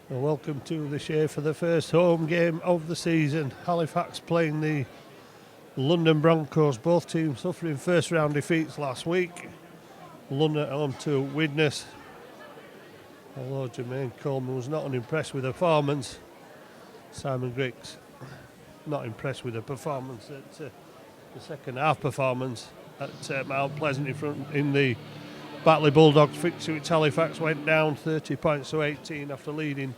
Well, welcome to the Shay for the first home game of the season. Halifax playing the London Broncos. Both teams suffering first round defeats last week. London at home to Widnes. Although Jermaine Coleman was not unimpressed with the performance, Simon Griggs not impressed with the performance at the second half performance at Mount Pleasant in the Batley Bulldogs fixture, which Halifax went down 30 points to 18 after leading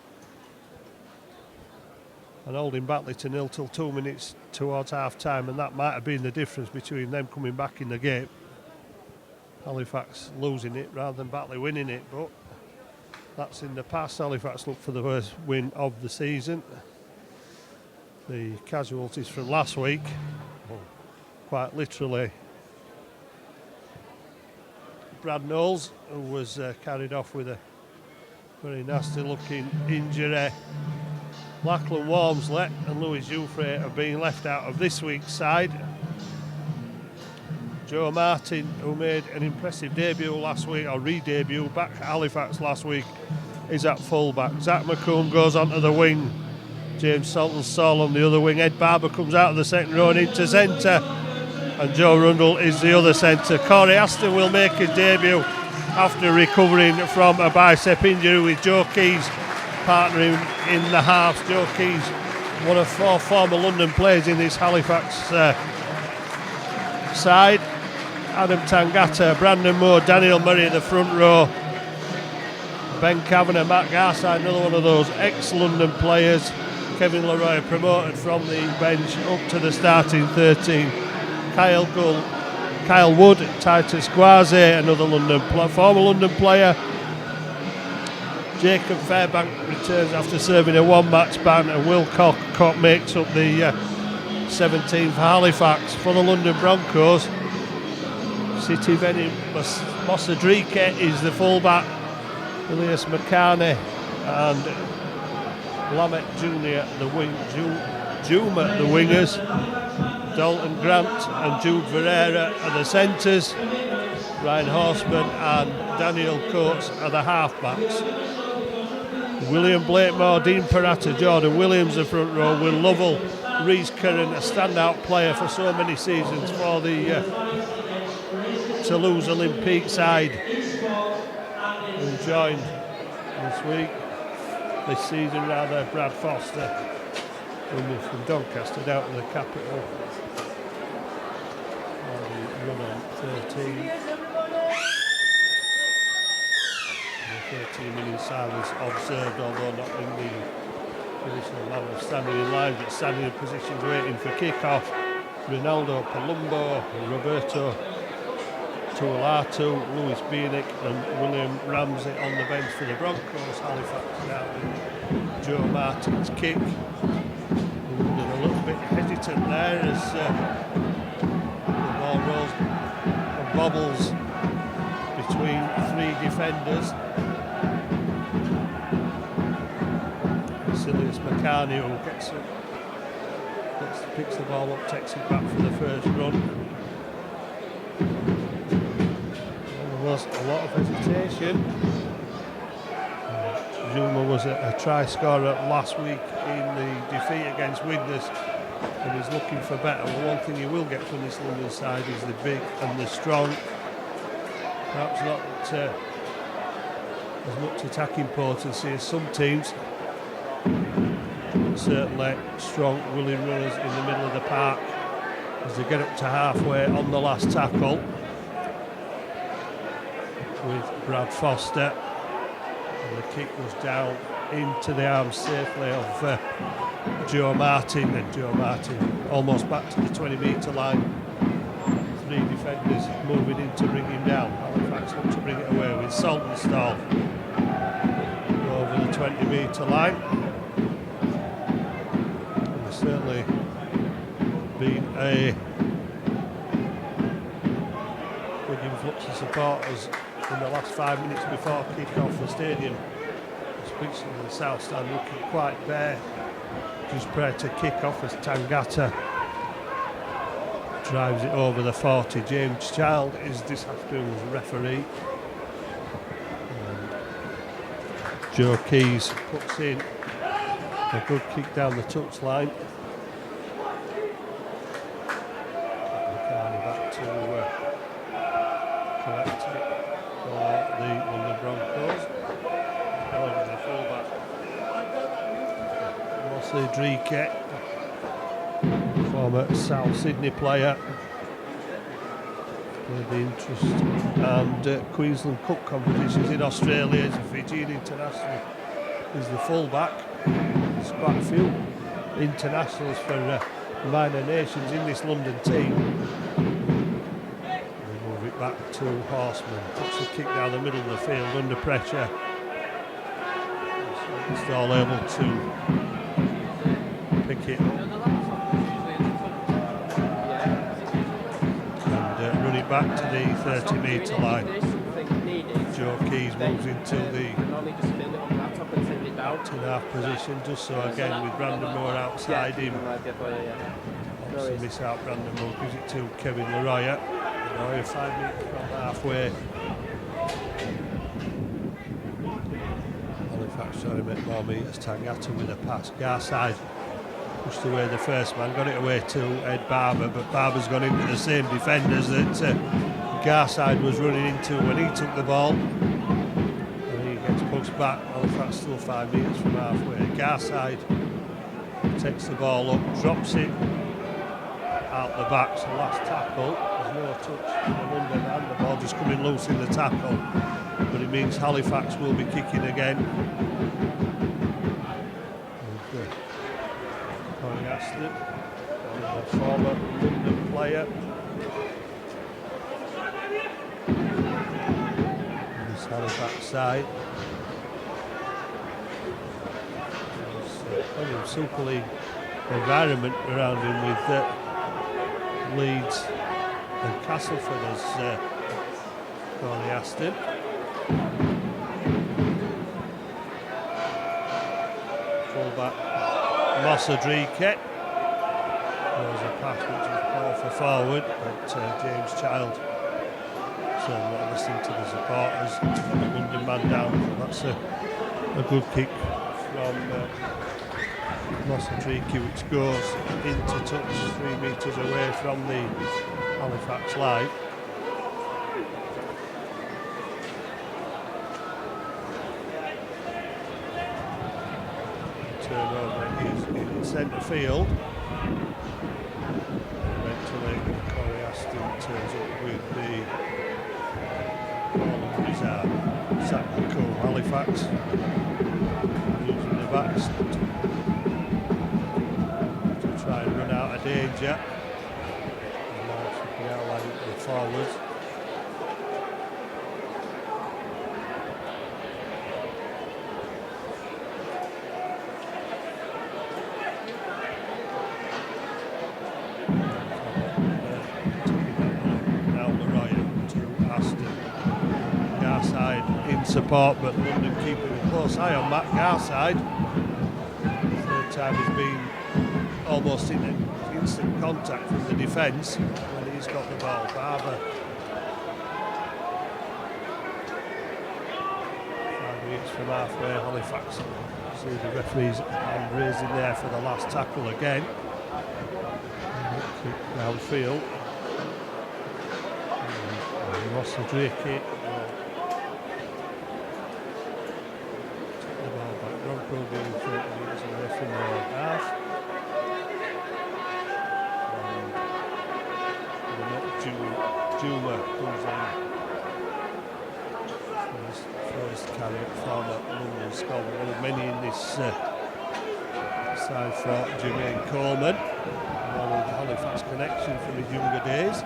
and holding Batley to 0 till 2 minutes towards half time, and that might have been the difference between them coming back in the game. Halifax losing it rather than Batley winning it, but that's in the past. Halifax look for the first win of the season. The casualties from last week, quite literally, Brad Knowles, who was carried off with a very nasty looking injury. Lachlan Walmsley and Louis Jouffre have been left out of this week's side. Joe Martin, who made an impressive debut last week, or re-debut back at Halifax last week, is at full-back. Zach McComb goes onto the wing. James Salton-Saul on the other wing. Ed Barber comes out of the second row and into centre. And Joe Rundle is the other centre. Corey Aston will make his debut after recovering from a bicep injury, with Joe Keys partnering in the halves. Joe Keys, one of 4 former London players in this Halifax side. Adam Tangata, Brandon Moore, Daniel Murray in the front row. Ben Kavanagh, Matt Garside, another one of those ex-London players. Kevin Leroy promoted from the bench up to the starting 13. Kyle Gull, Kyle Wood, Titus Quaze, another former London player. Jacob Fairbank returns after serving a one-match ban, and Will Cock makes up the 17th for Halifax. For the London Broncos, City Venim Mosadrike is the fullback, Elias McCarney and Lamet Jr. Juma the wingers. Dalton Grant and Jude Verreira are the centres. Ryan Horseman and Daniel Coates are the halfbacks. William Blakemore, Dean Parata, Jordan Williams the front row. Will Lovell, Reece Curran, a standout player for so many seasons for the Toulouse Olympique side, who joined this season rather, Brad Foster, from Doncaster down to the capital. Run on 13. 13-minute silence observed, although not in the traditional manner of standing in line, but standing in positions waiting for kick-off. Ronaldo Palumbo, Roberto Tuolatu, Louis Bienick and William Ramsey on the bench for the Broncos. Halifax now in Joe Martin's kick. A little bit hesitant there as the ball rolls and bobbles between 3 defenders. Silas McCarney, who picks the ball up, takes it back for the first run. There was a lot of hesitation. Zuma was a try scorer last week in the defeat against Widnes, and he's looking for better. Well, one thing you will get from this London side is the big and the strong. Perhaps not as much attacking potency as some teams, but certainly strong, willing runners in the middle of the park as they get up to halfway on the last tackle, with Brad Foster. And the kick was down into the arms safely of Joe Martin, and Joe Martin almost back to the 20-metre line. 3 defenders moving in to bring him down. Halifax look to bring it away with Salton-Stall over the 20-metre line. And there's certainly been a big influx of supporters in the last 5 minutes before kick-off. The stadium, especially in the south stand, looking quite bare just prior to kick-off as Tangata drives it over the 40. James Child is this afternoon's referee. Joe Keys puts in a good kick down the touchline. Back to collect it for the London Broncos. Over the fullback. Mostly Dreke, former South Sydney player. The interest and Queensland Cup competitions in Australia as a Fijian international is the fullback. There's quite a few internationals for minor nations in this London team. We move it back to Horseman. Puts the kick down the middle of the field under pressure. It's all able to pick it up. Back to the 30-metre line. Joe Keys moves into the out-and-half position, just so again with Brandon Moore outside him. Obviously miss out Brandon Moore, gives it to Kevin Leroya. Leroya 5 metres from halfway. Halifax trying to make more metres. Tangata with a pass. Garside pushed away the first man, got it away to Ed Barber, but Barber's gone into the same defenders that Garside was running into when he took the ball. And he gets pushed back. Halifax still 5 metres from halfway. Garside takes the ball up, drops it out the back. So last tackle, there's no touch from London and the ball just coming loose in the tackle. But it means Halifax will be kicking again. Aston, a former London player. This Halifax side. There's plenty of Super League environment around him with Leeds and Castleford as Corey Aston. Fullback Mossa Dreke. There's a pass which is ball for forward, but James Child so not listening to the supporters. It's got a London man down, so that's a good kick from Mossa Dreke, which goes into touch 3 metres away from the Halifax line. Turnover is in centre field. Eventually, Corey Aston turns up with the ball of his arm. Sacco Halifax using the back to try and run out of danger. And now it's out like the forwards. Support, but London keeping a close eye on Matt Garside. Third time he's been almost in instant contact from the defence when he's got the ball. Barber 5 metres from halfway. Halifax see the referee's hand raising there for the last tackle again. Kick downfield. Mossa Dreke. Will be 30 metres away from the half. Juma comes in. First carry former London scholar, one of many in this side for Jermaine Coleman. One with the Halifax connection from his younger days.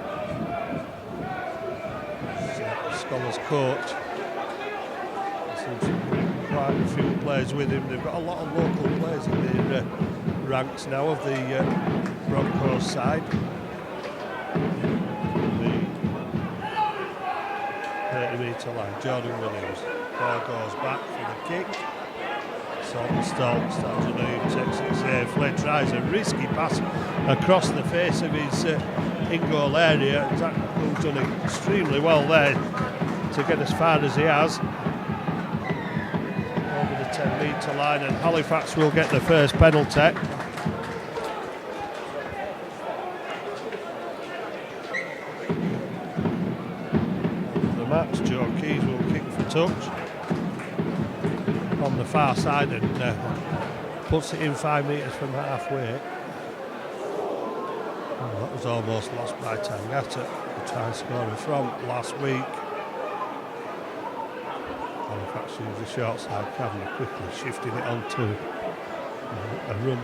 Scholars coach. Quite a few players with him. They've got a lot of local players in their ranks now of the Broncos side. The 30-metre line, Jordan Williams. Ball goes back for the kick. Saltonstall stands underneath, takes it safely, tries a risky pass across the face of his in-goal area. Zach Cook's done extremely well there to get as far as he has. centre line, and Halifax will get the first penalty. The match, Joe Keys will kick for touch on the far side and puts it in 5 metres from halfway. Oh, that was almost lost by Tangata, the try scorer from last week. Halifax used the short side, Kavanagh quickly shifting it onto a run.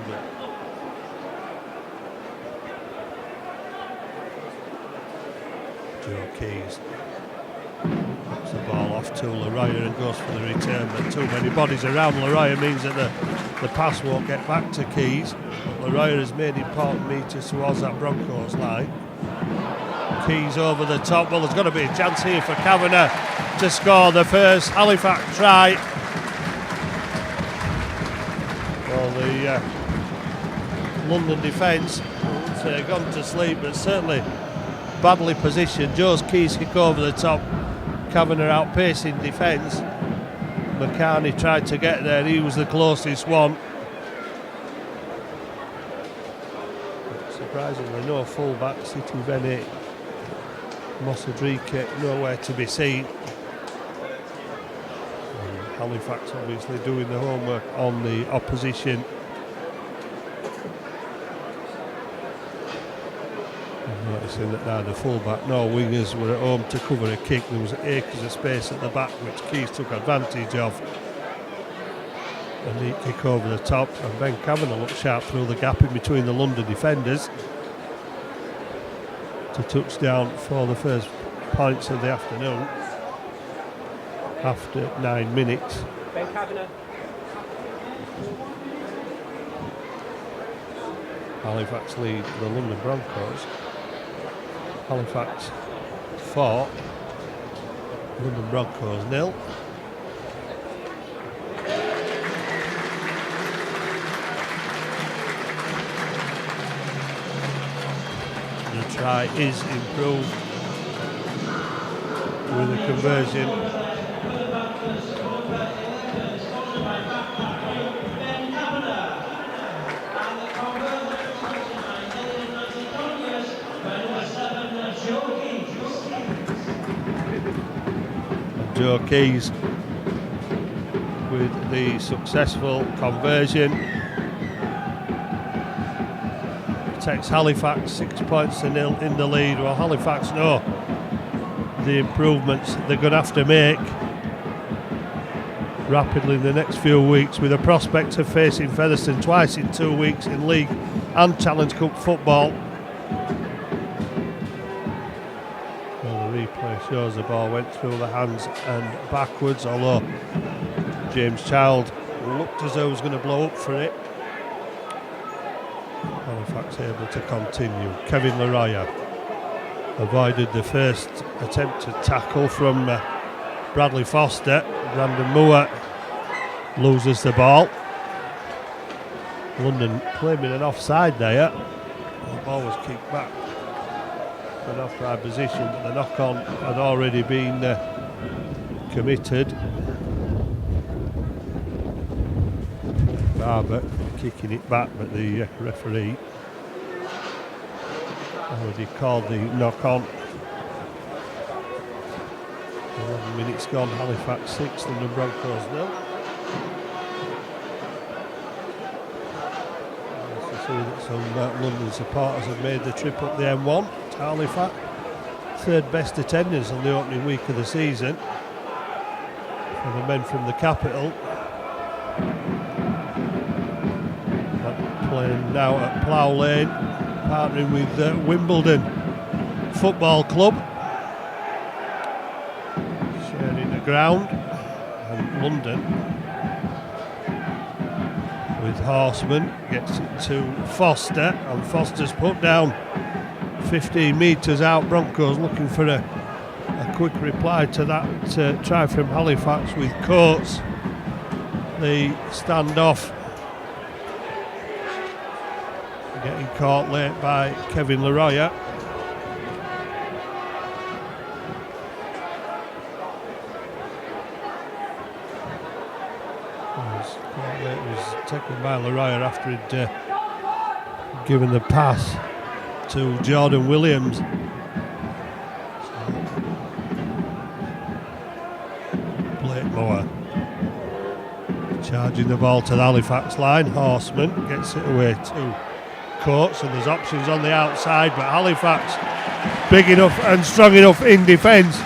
Joe Keys puts the ball off to Laroya and goes for the return, but too many bodies around Laroya means that the pass won't get back to Keys. But Laroya has made important meters towards that Broncos line. Keys over the top. Well, there's got to be a chance here for Kavanagh to score the first Halifax try. Well, the London defence, I wouldn't say gone to sleep, but certainly badly positioned. Joe's Keys kick over the top. Kavanagh outpacing defence. McCartney tried to get there, he was the closest one. But surprisingly, no full-back. City Veni, Mossadrike, nowhere to be seen. And Halifax obviously doing the homework on the opposition. Noticing that neither full-back nor wingers were at home to cover a kick. There was acres of space at the back which Keys took advantage of. A neat kick over the top, and Ben Kavanagh looked sharp through the gap in between the London defenders to touchdown for the first points of the afternoon after 9 minutes. Ben Kavanagh. Halifax lead the London Broncos. Halifax 4, London Broncos 0. The try is improved with a conversion. Joe Keys with the successful conversion takes Halifax 6 points to 0 in the lead. Well, Halifax know the improvements they're going to have to make rapidly in the next few weeks, with a prospect of facing Featherstone twice in 2 weeks in League and Challenge Cup football. Shows the ball went through the hands and backwards, although James Child looked as though he was going to blow up for it. Halifax able to continue. Kevin Laroya avoided the first attempted tackle from Bradley Foster. Brandon Moore loses the ball. London claiming an offside there. The ball was kicked back. An offside position, but the knock-on had already been committed. Barber kicking it back, but the referee already called the knock-on. 11 minutes gone, Halifax 6, London Broncos 0. Nice to see that some London supporters have made the trip up the M1. Halifax, third best attendance on the opening week of the season for the men from the capital. Playing now at Plough Lane, partnering with Wimbledon Football Club, sharing the ground, and London with Horseman gets it to Foster, and Foster's put down 15 metres out. Broncos looking for a quick reply to that try from Halifax with Coates. The standoff getting caught late by Kevin Laroya. taken by Lariah after he'd given the pass to Jordan Williams. Blakemore charging the ball to the Halifax line. Horseman gets it away to Coates, and there's options on the outside, but Halifax big enough and strong enough in defence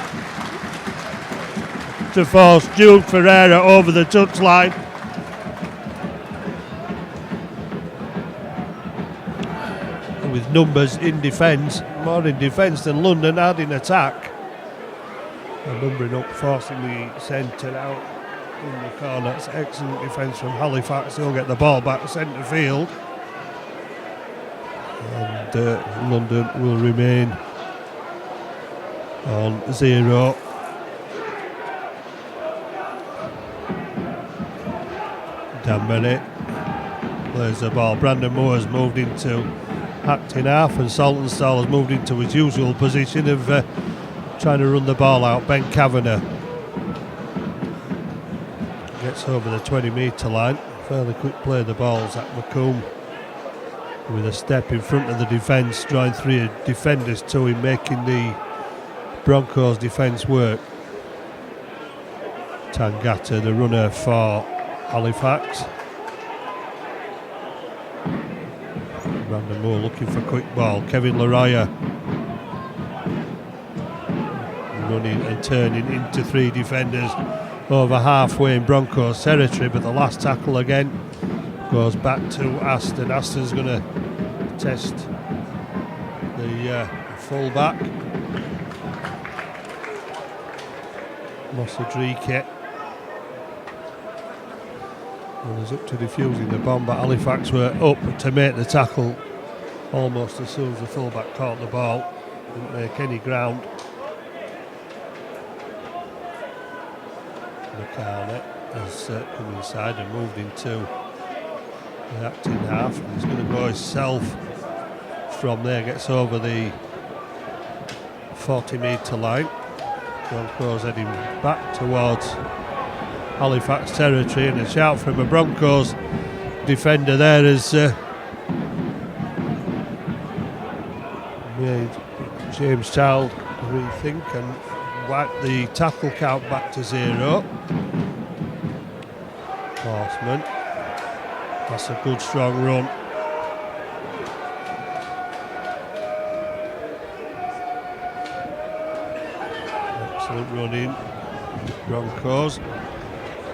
to force Jude Ferreira over the touchline. With numbers in defence, more in defence than London had in attack. And numbering up, forcing the centre out in the corner. That's excellent defence from Halifax. They'll get the ball back centre field. And London will remain on 0. Dan Bennett plays the ball. Brandon Moore's moved into acting half, and Saltonstall has moved into his usual position of trying to run the ball out. Ben Kavanagh gets over the 20-metre line. Fairly quick play of the ball. Zach McComb with a step in front of the defence, drawing 3 defenders to him, making the Broncos defence work. Tangata, the runner for Halifax. Brandon Moore looking for quick ball. Kevin Lariah running and turning into 3 defenders over halfway in Broncos territory, but the last tackle again goes back to Aston. Aston's going to test the full-back. Mosadrike was up to defusing the bomb, but Halifax were up to make the tackle almost as soon as the full-back caught the ball. Didn't make any ground. McCarney has come inside and moved into the acting half. He's going to go himself from there, gets over the 40-metre line. Broncos heading back towards Halifax territory, and a shout from a Broncos defender there as made James Child rethink and wipe the tackle count back to 0. Horseman, that's a good strong run. Excellent running. Broncos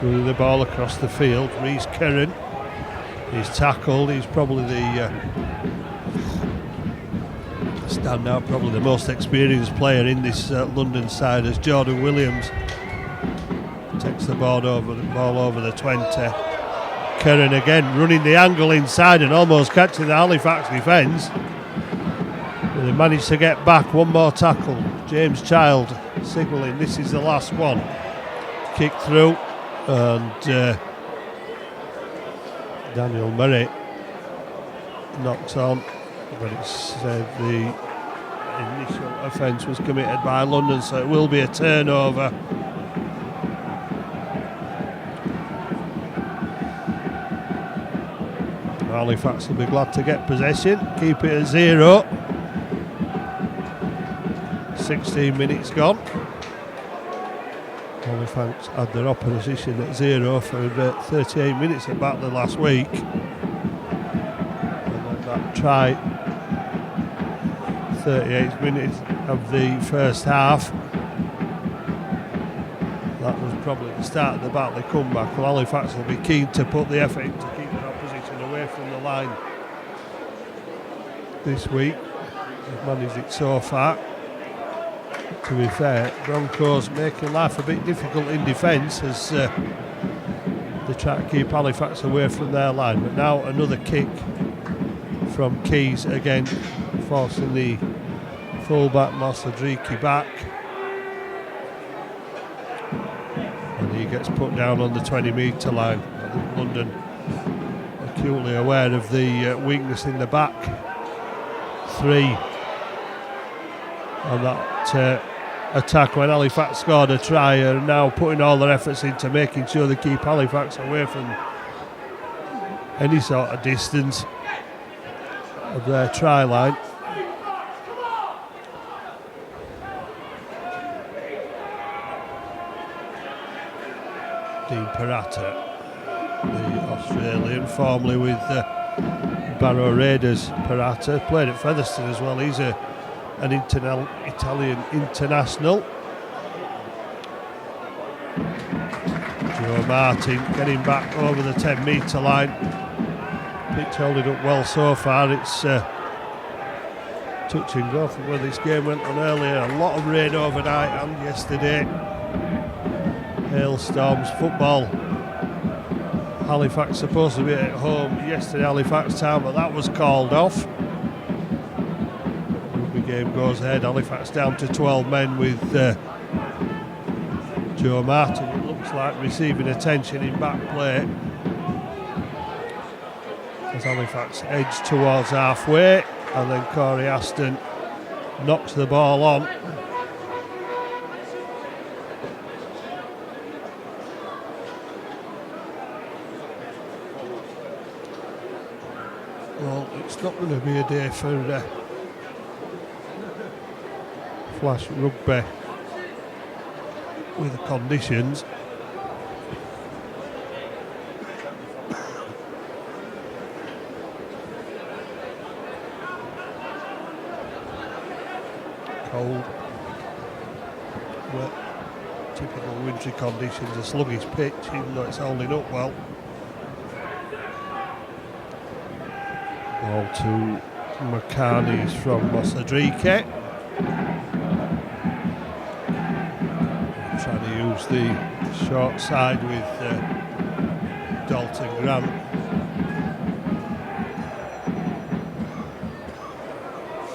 running the ball across the field. Reece Kerran, he's tackled. He's probably the standout, probably the most experienced player in this London side, as Jordan Williams takes the ball over the 20. Kerran again running the angle inside and almost catching the Halifax defence. But they managed to get back. One more tackle. James Child signalling this is the last one. Kick through, and Daniel Murray knocks on, but it's the initial offence was committed by London, so it will be a turnover. Halifax will be glad to get possession, keep it at 0. 16 minutes gone. Halifax had their opposition at 0 for 38 minutes at Batley last week. And then that try, 38 minutes of the first half. That was probably the start of the Batley comeback. Well, Halifax will be keen to put the effort in to keep their opposition away from the line this week. They've managed it so far. To be fair, Broncos making life a bit difficult in defence as they try to keep Halifax away from their line. But now another kick from Keys again, forcing the full-back Mosadrike back. And he gets put down on the 20-metre line. I think London acutely aware of the weakness in the back 3 on that attack when Halifax scored a try, and now putting all their efforts into making sure they keep Halifax away from any sort of distance of their try line. Dean Parata, the Australian, formerly with Barrow Raiders. Parata played at Featherstone as well. He's an Italian international. Joe Martin getting back over the 10 metre line. Pitch holding up well so far. It's touch and go from where this game went on earlier. A lot of rain overnight and yesterday. Hailstorms, football. Halifax supposed to be at home yesterday, Halifax Town, but that was called off. Rugby game goes ahead. Halifax down to 12 men with Joe Martin, it looks like, receiving attention in back play as Halifax edge towards halfway, and then Corey Aston knocks the ball on. Well, it's not going to be a day for flash rugby with the conditions. Cold, wet, typical wintry conditions, a sluggish pitch, even though it's holding up well. Ball to McCartney from Mossadrike. Trying to use the short side with Dalton Grant.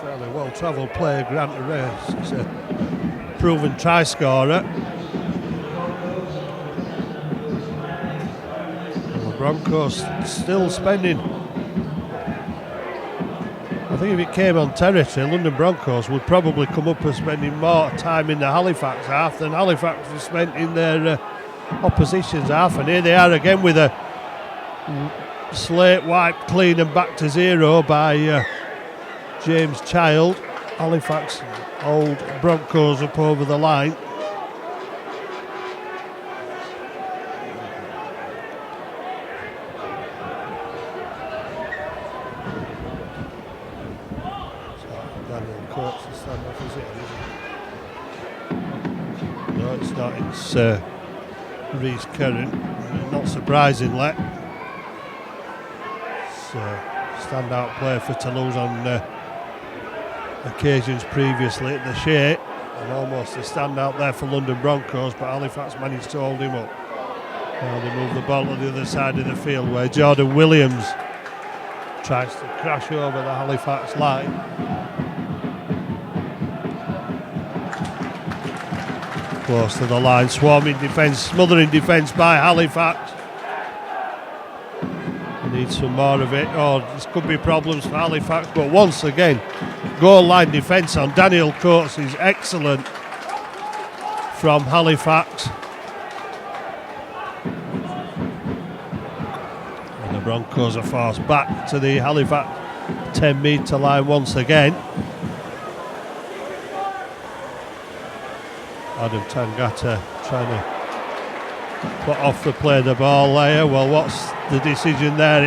Fairly well travelled player, Grant Arrest. He's a proven try scorer. And the Broncos still spending. I think if it came on territory, London Broncos would probably come up as spending more time in the Halifax half than Halifax was spent in their opposition's half. And here they are again with a slate wiped clean and back to zero by James Child. Halifax old Broncos up over the line. It's Reece Curran, not surprisingly. It's a standout player for Toulouse on occasions previously at the Shay, and almost a standout there for London Broncos, but Halifax managed to hold him up. Now they move the ball to the other side of the field where Jordan Williams tries to crash over the Halifax line. Close to the line, swarming defence, smothering defence by Halifax. Need some more of it. Oh, this could be problems for Halifax, but once again, goal line defence on Daniel Coates is excellent from Halifax. And the Broncos are forced back to the Halifax 10 metre line once again. Adam Tangata trying to put off the play the ball there. Well, what's the decision there?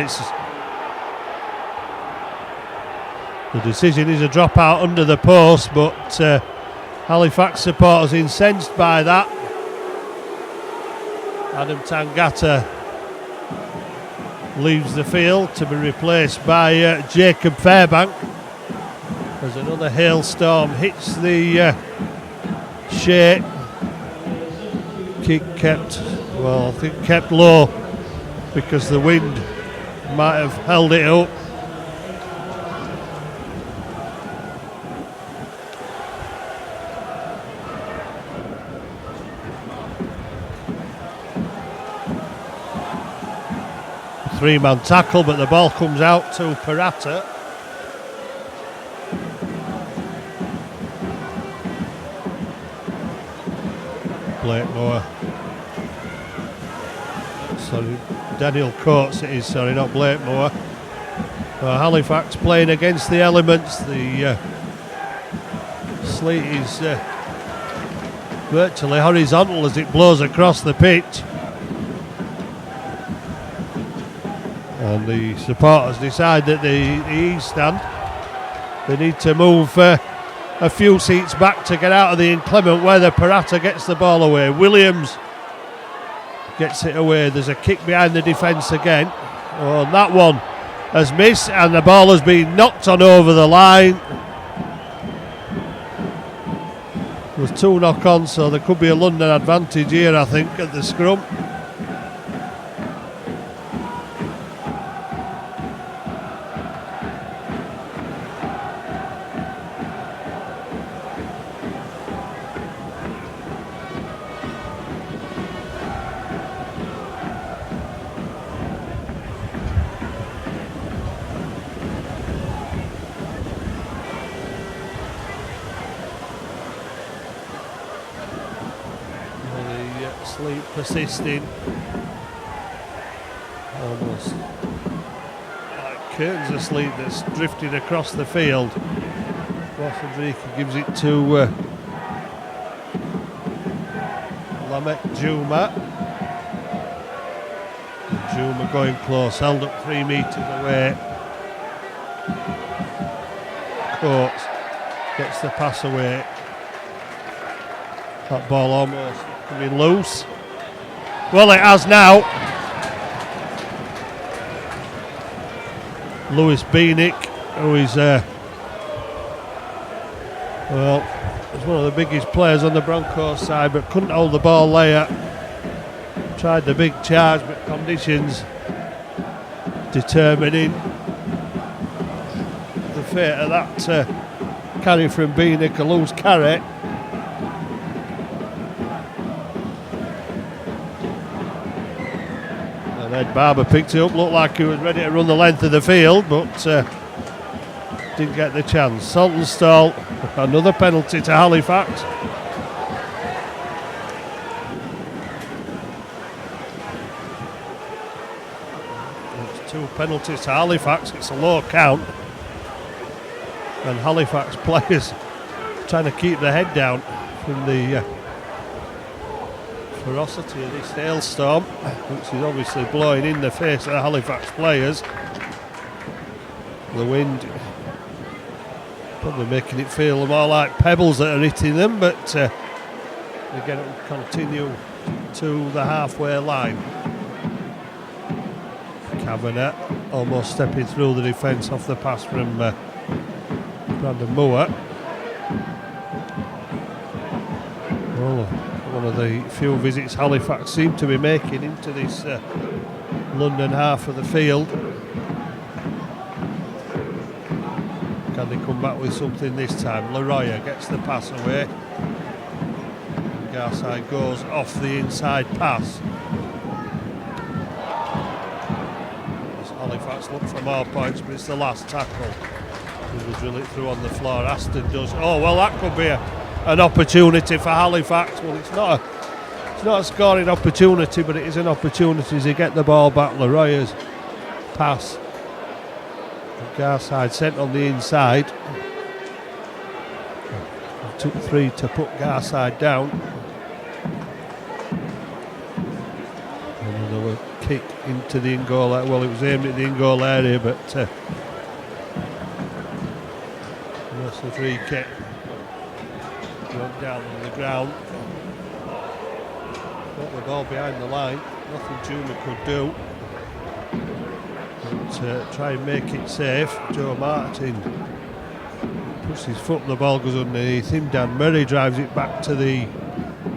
The decision is a drop out under the post, but Halifax supporters incensed by that. Adam Tangata leaves the field to be replaced by Jacob Fairbank as another hailstorm hits the Shay. Kick kept low because the wind might have held it up. Three-man tackle, but the ball comes out to Parata. Blakemore Sorry, Daniel Coates it is, sorry, not Blakemore. Halifax playing against the elements. The sleet is virtually horizontal as it blows across the pitch. And the supporters decide that the East stand, they need to move a few seats back to get out of the inclement weather. Parata gets the ball away. Williams gets it away. There's a kick behind the defence again. Oh, and that one has missed, and the ball has been knocked on over the line. There's 2 knock-ons, so there could be a London advantage here, I think, at the scrum. Sleep persisting, almost like curtains of sleep that's drifted across the field. Wassenbrika gives it to Lamek Juma. And Juma going close, held up 3 metres away. Coates gets the pass away. That ball almost coming loose. Well, it has now. Lewis Beanick, who is well, he's one of the biggest players on the Broncos side, but couldn't hold the ball there. Tried the big charge, but conditions determining the fate of that carry from Beanick, a loose carry. Barber picked it up, looked like he was ready to run the length of the field, but didn't get the chance. Saltonstall, another penalty to Halifax. It's 2 penalties to Halifax, it's a low count. And Halifax players trying to keep their head down from the ferocity of this hailstorm, which is obviously blowing in the face of the Halifax players. The wind probably making it feel more like pebbles that are hitting them, but they get it and continue to the halfway line. Kavanagh almost stepping through the defence off the pass from Brandon Moore. One of the few visits Halifax seem to be making into this London half of the field. Can they come back with something this time? Leroya gets the pass away. And Garside goes off the inside pass. As Halifax look for more points, but it's the last tackle. He will drill it through on the floor. Aston does. Oh, well, that could be an opportunity for Halifax. Well, it's not a scoring opportunity, but it is an opportunity as they get the ball back. Leroya's pass. Garside sent on the inside. It took 3 to put Garside down. Another kick into the in-goal area. Well, it was aimed at the in-goal area, but that's the free kick. Went down on the ground. Got the ball behind the line. Nothing Juma could do. But try and make it safe. Joe Martin puts his foot and the ball goes underneath him. Dan Murray drives it back to the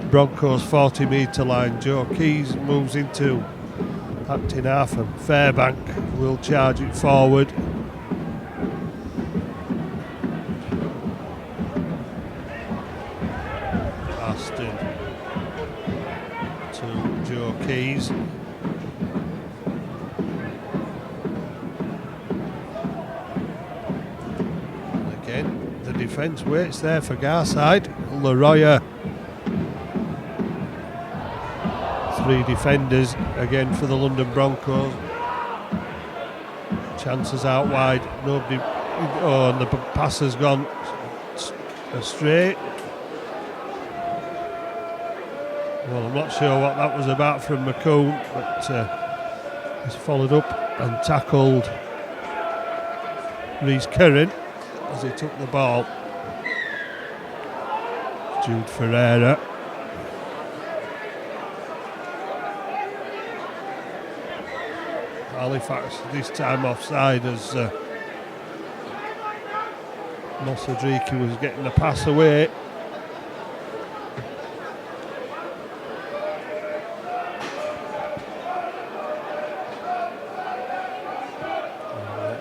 Broncos 40 metre line. Joe Keys moves into acting half and Fairbank will charge it forward. Aston to Joe Keys. And again, the defence waits there for Garside. Leroya. 3 defenders again for the London Broncos. Chances out wide, nobody. Oh, and the pass has gone astray. Well, I'm not sure what that was about from McComb, but he's followed up and tackled Reece Curran as he took the ball. Jude Ferreira. Halifax this time offside as Mosadriki was getting the pass away.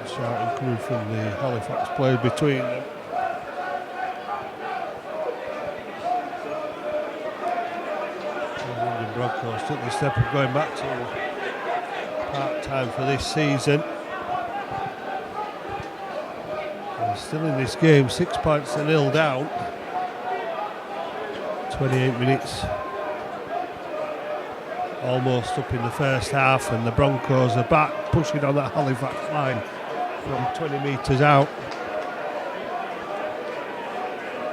Shouting coming from the Halifax players between them. The London Broncos took the step of going back to part-time for this season. And still in this game, 6 points to 0 down. 28 minutes almost up in the first half, and the Broncos are back pushing on that Halifax line from 20 metres out.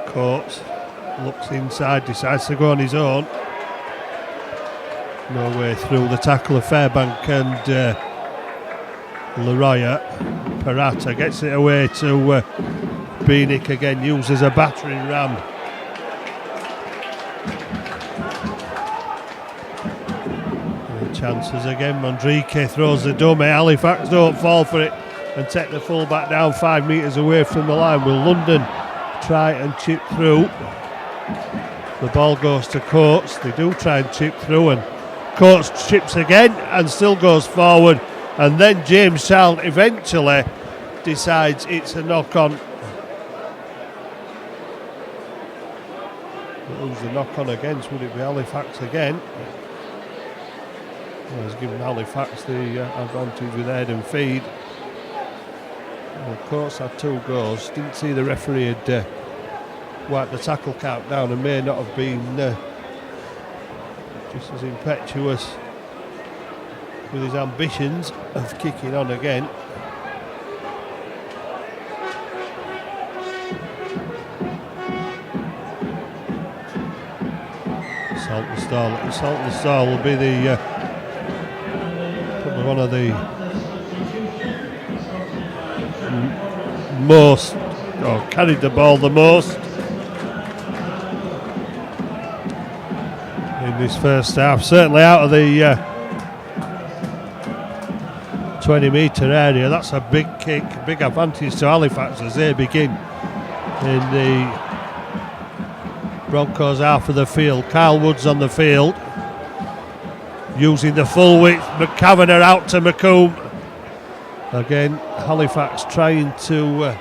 Coates looks inside, decides to go on his own. No way through the tackle of Fairbank and Leroya. Parata gets it away to Beanick again, used as a battering ram. Chances again, Mondrike throws the dummy. Halifax don't fall for it and take the full back down 5 metres away from the line. Will London try and chip through? The ball goes to Coates. They do try and chip through, and Coates chips again and still goes forward, and then James Child eventually decides it's a knock on. Who's the knock on against? Would it be Halifax again? Well, he's given Halifax the advantage with head and feet. Well, Coates had 2 goals. Didn't see the referee had wiped the tackle count down and may not have been just as impetuous with his ambitions of kicking on again. Saltonstall will be the probably one of the most, or carried the ball the most in this first half, certainly out of the 20 metre area. That's a big kick, big advantage to Halifax as they begin in the Broncos half of the field. Kyle Woods on the field using the full width. McCavanagh out to McComb. Again, Halifax trying to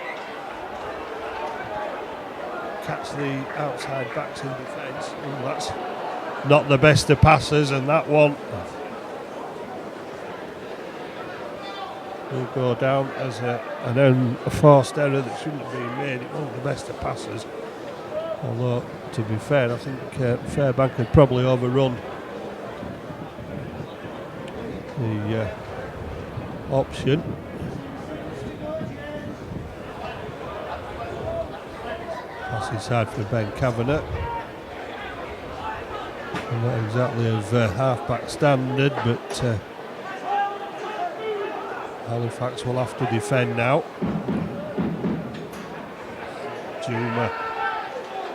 catch the outside backs in defence. That's not the best of passes, and that one will go down as a forced error that shouldn't have been made. It wasn't the best of passes, although to be fair, I think Fairbank had probably overrun the option. Pass inside for Ben Kavanagh. Not exactly of half-back standard, but Halifax will have to defend now. Juma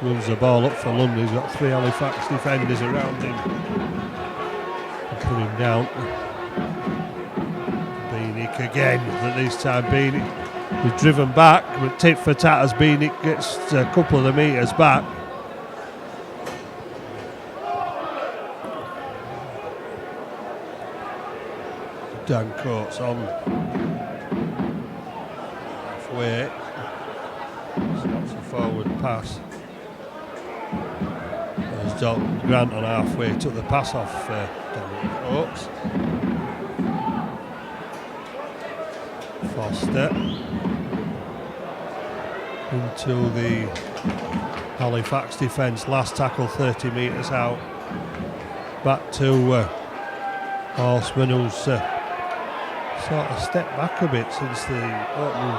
moves the ball up for London. He's got 3 Halifax defenders around him and put him down. Beanick again, but this time Beanick is driven back, but tit for tat as Beanick gets a couple of the metres back. Dan Coates on halfway. Stops a forward pass. There's Dalton Grant on halfway, took the pass off Dominic Coates. Foster into the Halifax defence. Last tackle 30 metres out. Back to horseman who's sort of stepped back a bit since the opening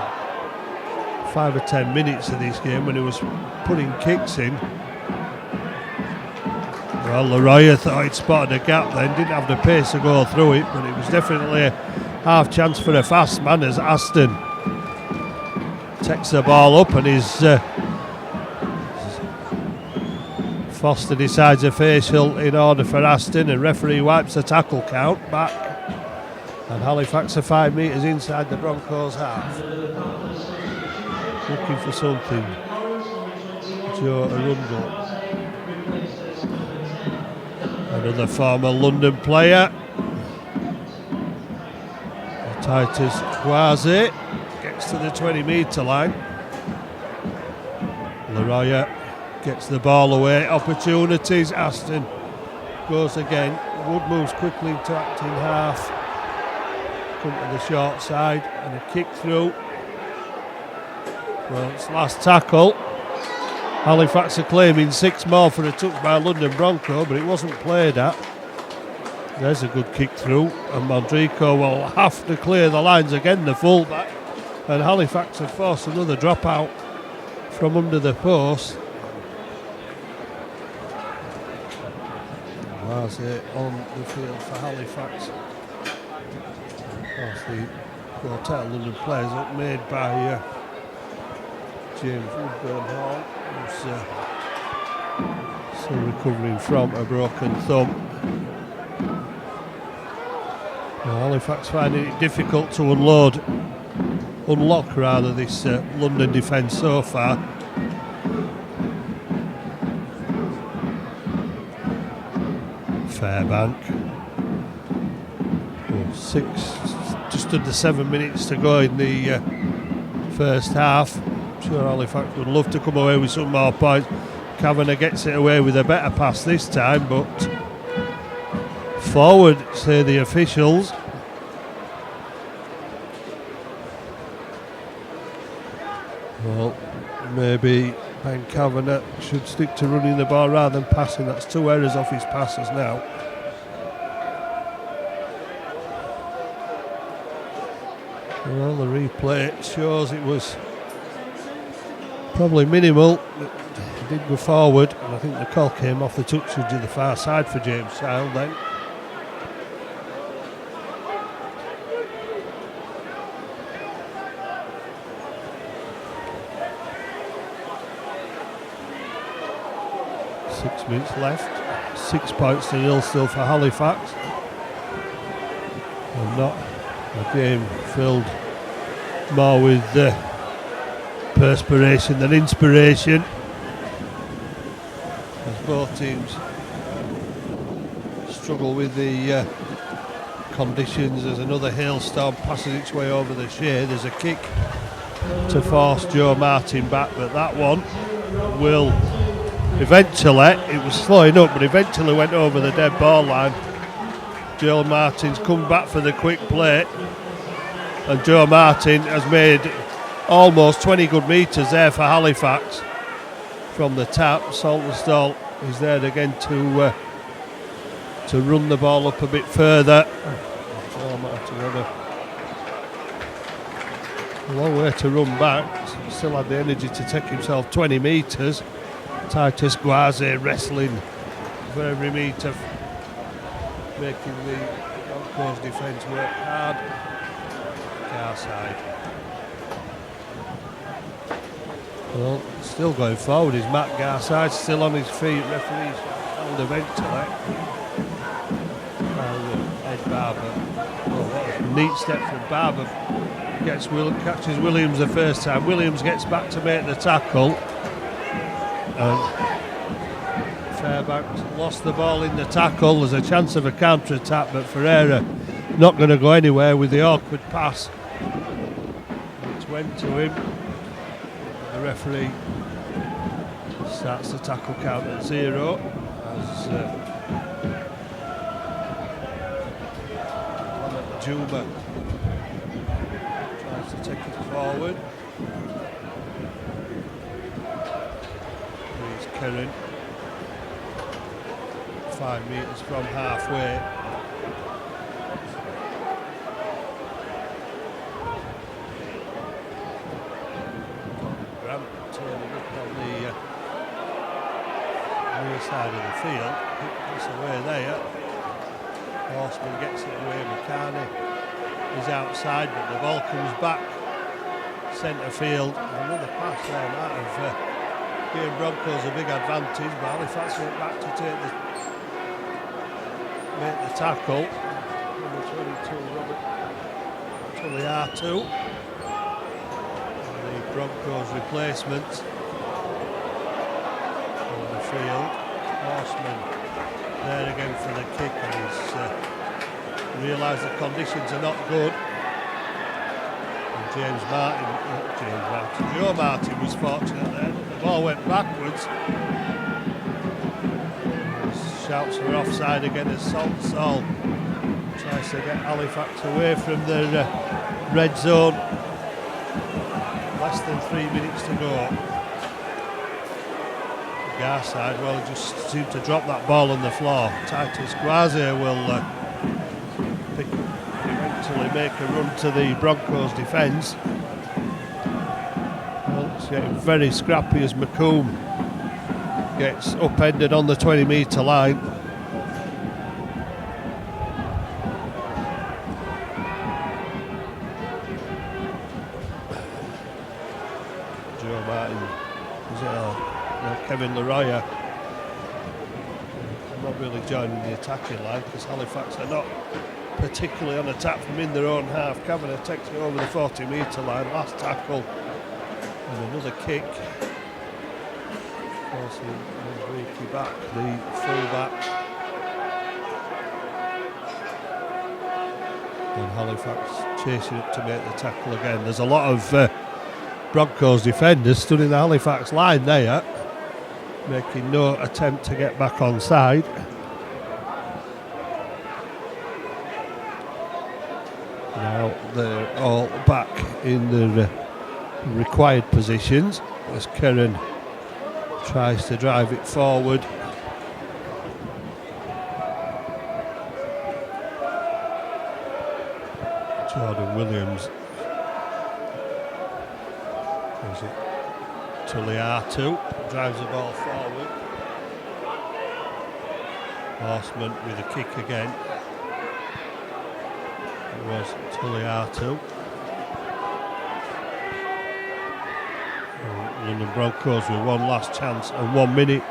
5 or 10 minutes of this game when he was putting kicks in. Well, Leroy thought he'd spotted a gap then, didn't have the pace to go through it, but it was definitely a half chance for a fast man as Aston takes the ball up and Foster decides a facial in order for Aston, and referee wipes the tackle count back, and Halifax are 5 metres inside the Broncos half. Looking for something. Joe Arundel. Another former London player. Titus Quasi gets to the 20-metre line. Leroy gets the ball away. Opportunities. Aston goes again. Wood moves quickly into acting half. Come to the short side and a kick through. Well, it's last tackle. Halifax are claiming 6 more for a touch by London Bronco, but it wasn't played at. There's a good kick through, and Mondrico will have to clear the lines again, the fullback. And Halifax have forced another dropout from under the post. Was it on the field for Halifax? That's the quartet of London players up made by James Woodburn Hall, who's still recovering from a broken thumb. Well, Halifax finding it difficult to unlock this London defence so far. Fairbank. Just under 7 minutes to go in the first half. I'm sure Halifax would love to come away with some more points. Kavanagh gets it away with a better pass this time, but forward, say the officials. Well, maybe Ben Kavanagh should stick to running the ball rather than passing. That's 2 errors off his passes now. Well, the replay shows it was probably minimal. It did go forward, and I think the call came off the touch to the far side for James Child then. Six minutes left. 6 points to nil still for Halifax. And not a game filled more with perspiration than inspiration, as both teams struggle with the conditions. There's another hailstorm passes its way over the Shay. There's a kick to force Joe Martin back, but that one will eventually, it was slowing up, but eventually went over the dead ball line. Joe Martin's come back for the quick play, and Joe Martin has made almost 20 good metres there for Halifax from the tap. Saltonstall is there again to run the ball up a bit further. Joe Martin had a long way to run back, still had the energy to take himself 20 metres. Titus Guaze wrestling for every metre, making the Broncos defence work hard. Garside. Well, still going forward is Matt Garside, still on his feet. Referee's held eventually. Ed Barber. Oh, what a neat step from Barber. Catches Williams the first time. Williams gets back to make the tackle. And Fairbanks lost the ball in the tackle. There's a chance of a counter-attack, but Ferreira not going to go anywhere with the awkward pass which went to him. The referee starts the tackle count at 0 as Juma tries to take it forward. Here's Kerrin, 5 metres from halfway. side of the field. It's away there. Horseman gets it away. McCartney is outside, but the ball comes back centre field. Another pass there might have given Broncos a big advantage, but Halifax went back to make the tackle. Number 22, Robert, to the R2. The Broncos replacement on the field. Horseman there again for the kick, and he's realised the conditions are not good. And Joe Martin was fortunate there. The ball went backwards. Shouts for offside again as Saul tries to get Halifax away from the red zone. Less than 3 minutes to go. Garside, well, just seemed to drop that ball on the floor. Titus Guaze will eventually make a run to the Broncos defence. Well, it's getting very scrappy as McComb gets upended on the 20-metre line. Joe Martin, Kevin Leroyer, not really joining the attacking line because Halifax are not particularly on attack from in their own half. Kavanagh takes it over the 40-metre line, last tackle, and another kick. Forcing Enrique back, the full-back. And Halifax chasing up to make the tackle again. There's a lot of Broncos defenders stood in the Halifax line there, making no attempt to get back on side. Now they're all back in the required positions as Curran tries to drive it forward. Jordan Williams is it to the R2, drives the ball forward. Horseman with a kick again. It was to the R2. London Broncos with one last chance and 1 minute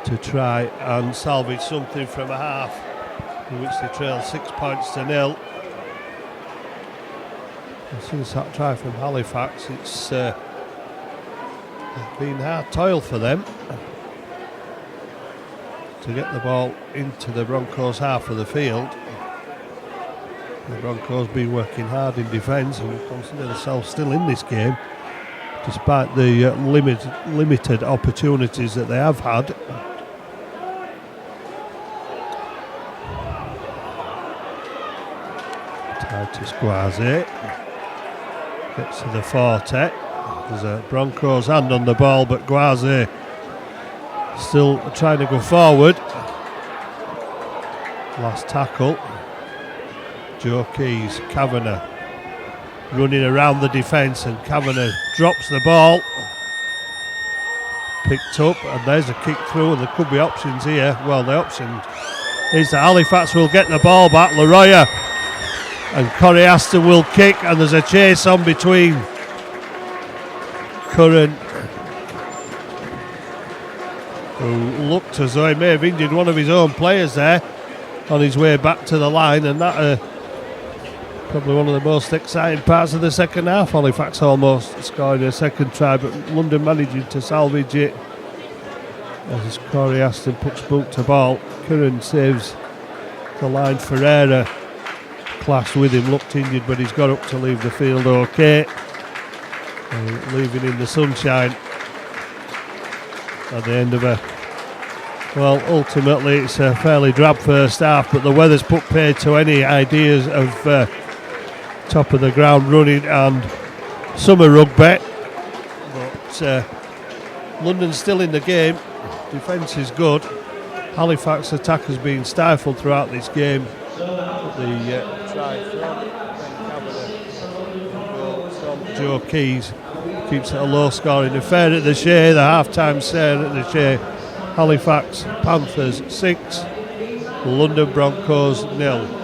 to try and salvage something from a half in which they trailed 6 points to 0. And since that try from Halifax, it's been hard toil for them to get the ball into the Broncos half of the field. The Broncos been working hard in defence and consider themselves still in this game, despite the limited opportunities that they have had. Titus Guaze gets to the 40. There's a Broncos hand on the ball, but Guaze still trying to go forward. Last tackle. Joe Keys, Kavanagh running around the defence, and Kavanagh drops the ball. Picked up, and there's a kick through, and there could be options here. Well, the option is that Halifax will get the ball back. Leroyer and Corey Aston will kick, and there's a chase on between Curran, who looked as though he may have injured one of his own players there on his way back to the line, and that probably one of the most exciting parts of the second half. Halifax almost scoring a second try, but London managing to salvage it as Corey Aston puts boot to ball. Curran saves the line. Ferreira clashed with him, looked injured, but he's got up to leave the field okay. Leaving in the sunshine at the end of well, ultimately it's a fairly drab first half, but the weather's put paid to any ideas of top of the ground running and summer rugby. But London's still in the game. Defence is good. Halifax attack has been stifled throughout this game. The try from Joe Keys keeps it a low scoring affair at the Shay. The half-time sale at the Shay Halifax Panthers 6, London Broncos 0.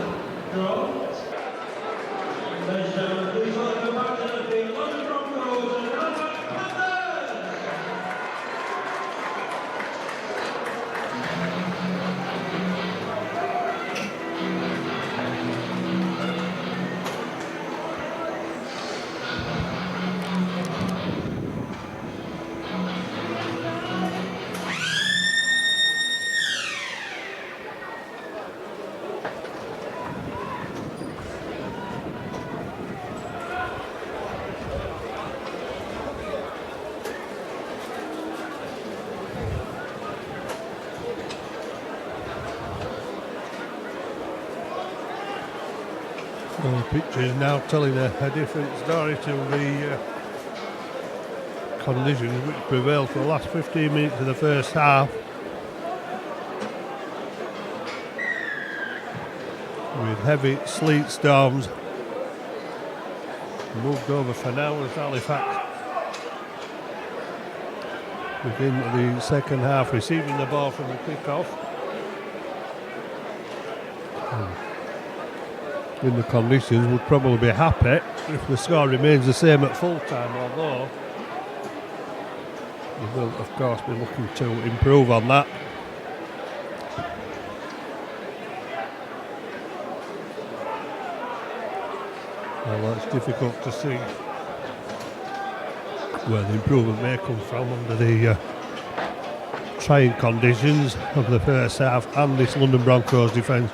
Well, the picture is now telling a different story to the conditions which prevailed for the last 15 minutes of the first half. With heavy sleet storms moved over for now as Halifax within the second half receiving the ball from the kick-off. In the conditions would probably be happy if the score remains the same at full time, although they will of course be looking to improve on that. Although it's difficult to see where the improvement may come from under the trying conditions of the first half and this London Broncos defence,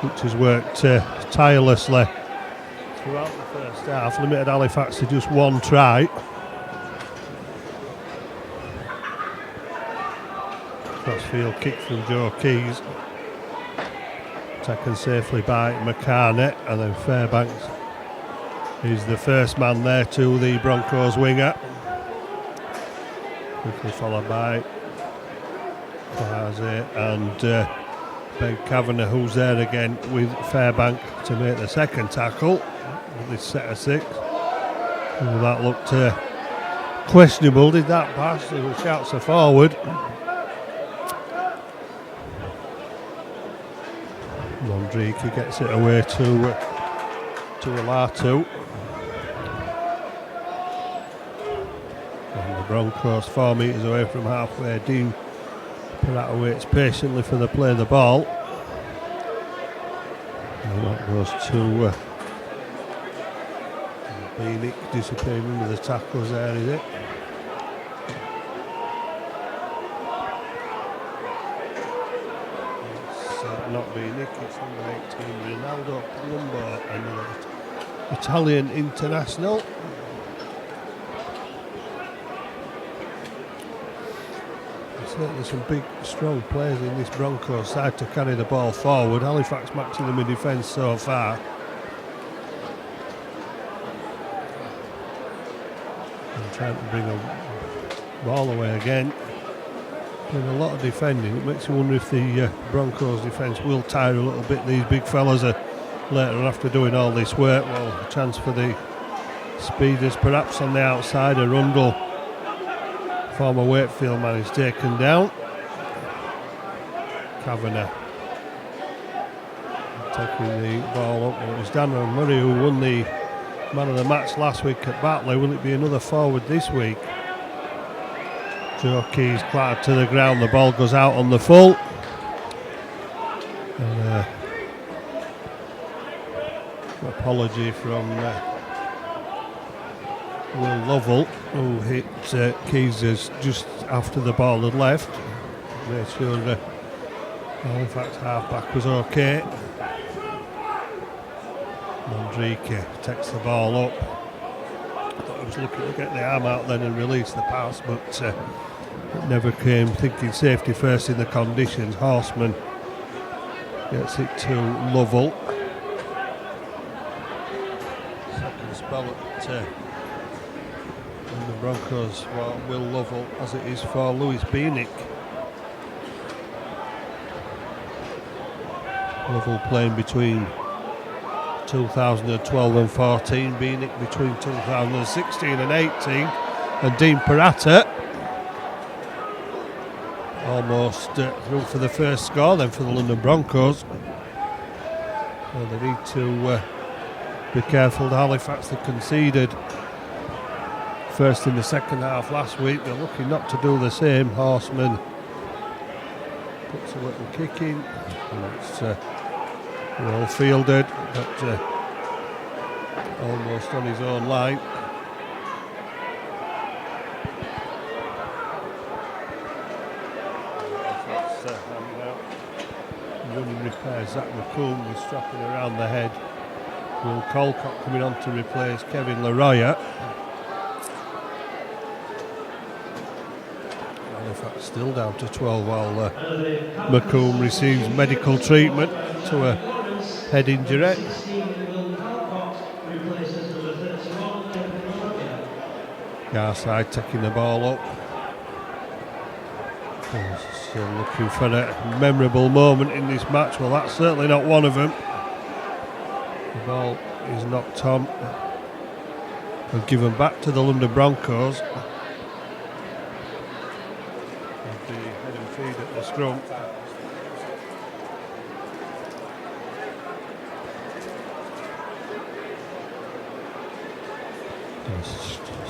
which has worked tirelessly throughout the first half, limited Halifax to just one try. Crossfield kick from Joe Keys, taken safely by McCartney, and then Fairbanks is the first man there to the Broncos winger, quickly followed by Quaze and Ben Kavanagh, who's there again with Fairbank to make the second tackle with this set of 6. Oh, that looked questionable, did that pass? There were shouts of forward. Mondriki gets it away to Alatu. And the Broncos 4 metres away from halfway. Dean Pirata waits patiently for the play of the ball. And that goes to Beanick, disappearing under the tackles there, is it? It's not Beanick, it's number 18, Ronaldo Colombo, another Italian international. There's some big, strong players in this Broncos side to carry the ball forward. Halifax matching them in defence so far. And trying to bring a ball away again. Doing a lot of defending. It makes you wonder if the Broncos defence will tire a little bit. These big fellas are later after doing all this work. Well, a chance for the speeders perhaps on the outside. Arundel, former Wakefield man, is taken down. Kavanagh taking the ball up. It was Daniel Murray who won the man of the match last week at Batley. Will it be another forward this week? Joe Keys clattered to the ground. The ball goes out on the full. And, apology from Will Lovell, who hit Keys just after the ball had left. Made sure the Halifax halfback was okay. Mondriki takes the ball up. Thought he was looking to get the arm out then and release the pass, but it never came. Thinking safety first in the conditions. Horseman gets it to Lovell. Second spell at the Broncos for Will Lovell, as it is for Lewis Beanick. Lovell playing between 2012 and 14, Beanick between 2016 and 18, and Dean Pirata almost through for the first score then for the London Broncos. Well, they need to be careful. The Halifax, they conceded first in the second half last week. They're looking not to do the same. Horseman puts a little kick in, and it's well fielded, but almost on his own line. Running repairs. Zach McComb was strapping around the head. Will Colcott coming on to replace Kevin Laroya. Halifax still down to 12 while McComb receives medical treatment to a head injury. Garside taking the ball up. Still looking for a memorable moment in this match. Well, that's certainly not one of them. The ball is knocked on and given back to the London Broncos. With the head and feed at the scrum.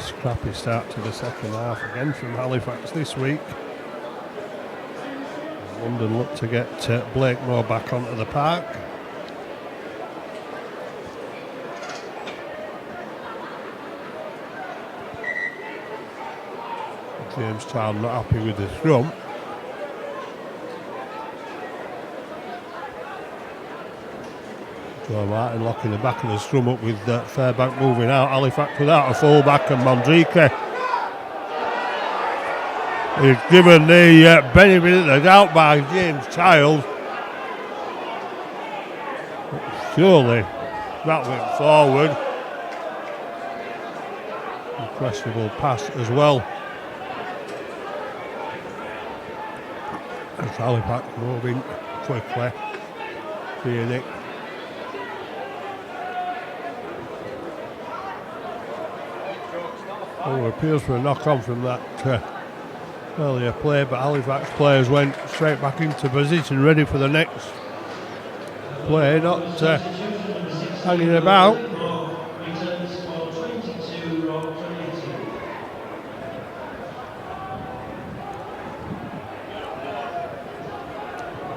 Scrappy start to the second half again from Halifax this week. London look to get Blakemore back onto the park. Jamestown not happy with the scrum. Joe Martin locking the back of the scrum up with Fairbank moving out. Halifax without a full-back and Mondrique. He's given the benefit of the doubt by James Child. Surely that went forward. A questionable pass as well. As Halifax moving quickly. Nick. Oh, appeals for a knock-on from that earlier play, but Halifax players went straight back into position, ready for the next play, not hanging about.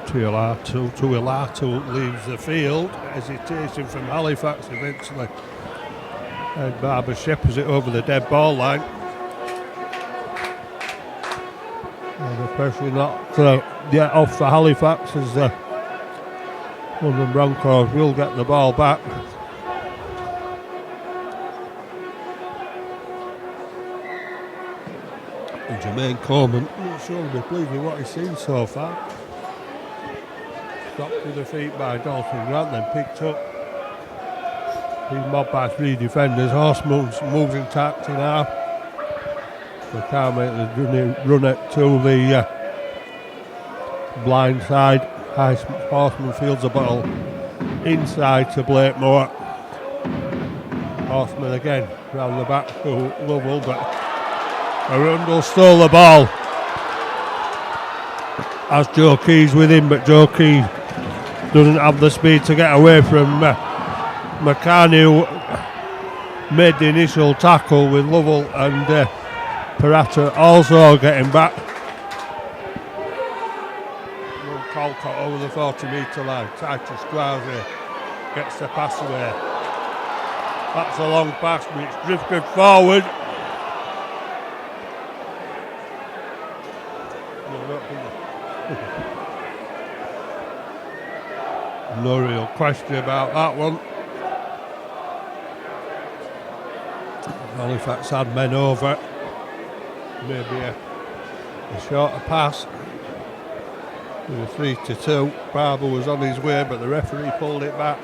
Tuilatu leaves the field. Hesitation from Halifax eventually. And Barber shepherds it over the dead ball line. And the pressure not yet off for Halifax as the London Broncos will get the ball back. And Jermaine Coleman will surely be pleased with what he's seen so far. Stopped to the feet by Dalton Grant, then picked up. He's mobbed by three defenders. Horseman's moves in tactic now. We can't make the run it to the blind side. Horseman fields the ball inside to Blakemore. Horseman again round the back to Lovell, but Arundel stole the ball. Has Joe Keys with him, but Joe Keys doesn't have the speed to get away from McCartney, who made the initial tackle with Lovell, and Parata also getting back. Colcott over the 40-metre line. Titus Grouser gets the pass away. That's a long pass, but it's drifted forward. No real question about that one. Halifax had men over. Maybe a shorter pass. With a 3-2. Barber was on his way, but the referee pulled it back.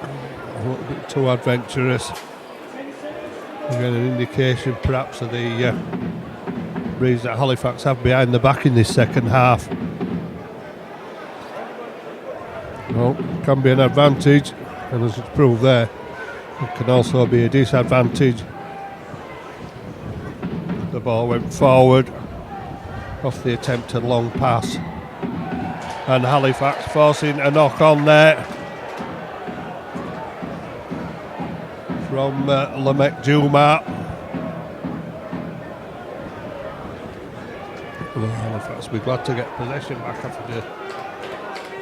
A little bit too adventurous. Again, an indication perhaps of the breeze that Halifax have behind the back in this second half. Well, can be an advantage, and as it's proved there, it can also be a disadvantage. The ball went forward off the attempted long pass, and Halifax forcing a knock on there from Lamek Juma. Well, Halifax will be glad to get possession back after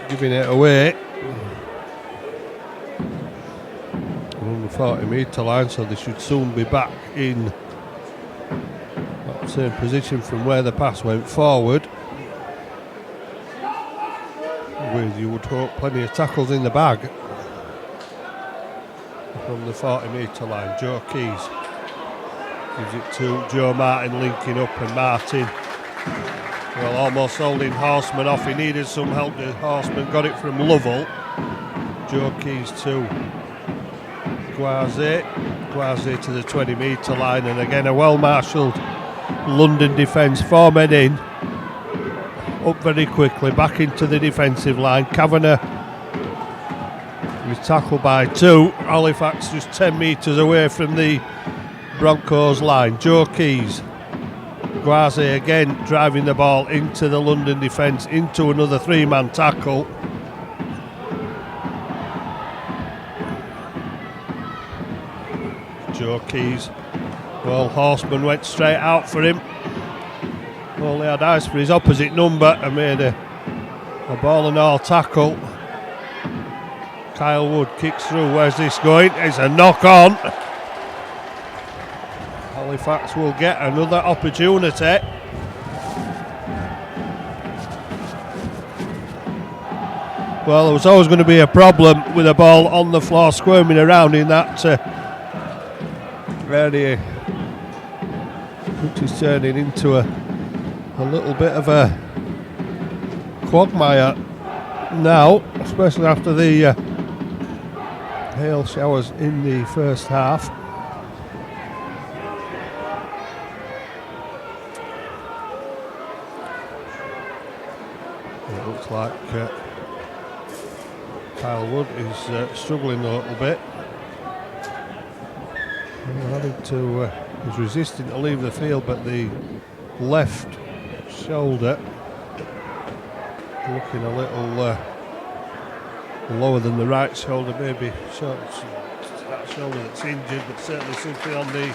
giving it away. On the 40-metre line, so they should soon be back in that same position from where the pass went forward. With, you would hope, plenty of tackles in the bag. From the 40-metre line, Joe Keys gives it to Joe Martin, linking up, and Martin, well, almost holding Horseman off. He needed some help. The Horseman got it from Lovell. Joe Keys to Guaze to the 20-metre line, and again a well-marshalled London defence. 4 men in, up very quickly, back into the defensive line. Kavanagh was tackled by 2. Halifax just 10 metres away from the Broncos line. Joe Keys, Guaze again driving the ball into the London defence, into another 3-man tackle. Joe Keys, well, Horseman went straight out for him, only had eyes for his opposite number and made a ball and all tackle. Kyle Wood kicks through. Where's this going? It's a knock on. Halifax will get another opportunity. Well, there was always going to be a problem with a ball on the floor squirming around in that area, which is turning into a little bit of a quagmire now, especially after the hail showers in the first half. It looks like Kyle Wood is struggling a little bit. He's resisting to leave the field, but the left shoulder looking a little lower than the right shoulder, maybe that shoulder that's injured, but certainly something on the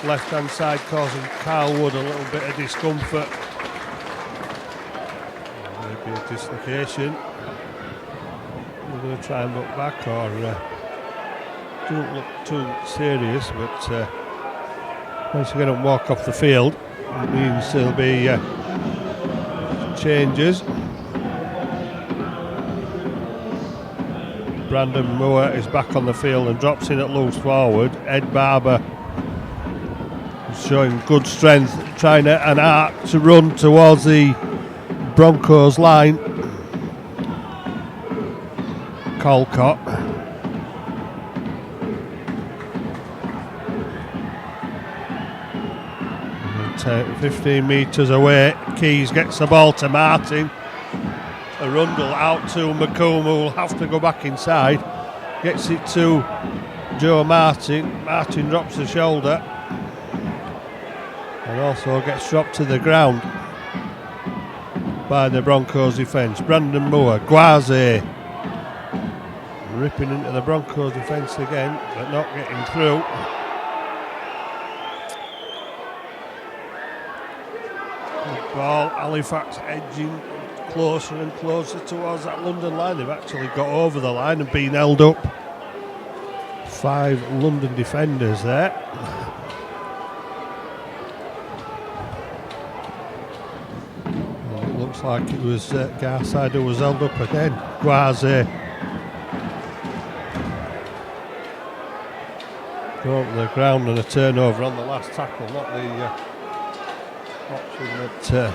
left hand side causing Kyle Wood a little bit of discomfort. Maybe a dislocation. We're going to try and look back, or don't look too serious, but once you get up and walk off the field, it means there'll be changes. Brandon Moore is back on the field and drops in at loose forward. Ed Barber is showing good strength, trying an arc to run towards the Broncos line. Colcott. 15 metres away. Keys gets the ball to Martin. Arundel out to McComb, who will have to go back inside. Gets it to Joe Martin. Martin drops the shoulder and also gets dropped to the ground by the Broncos defence. Brandon Moore, Guaze ripping into the Broncos defence again, but not getting through. Ball, Halifax edging closer and closer towards that London line. They've actually got over the line and been held up. 5 London defenders there. And it looks like it was Garside who was held up again. Guaze go up the ground and a turnover on the last tackle, not the option that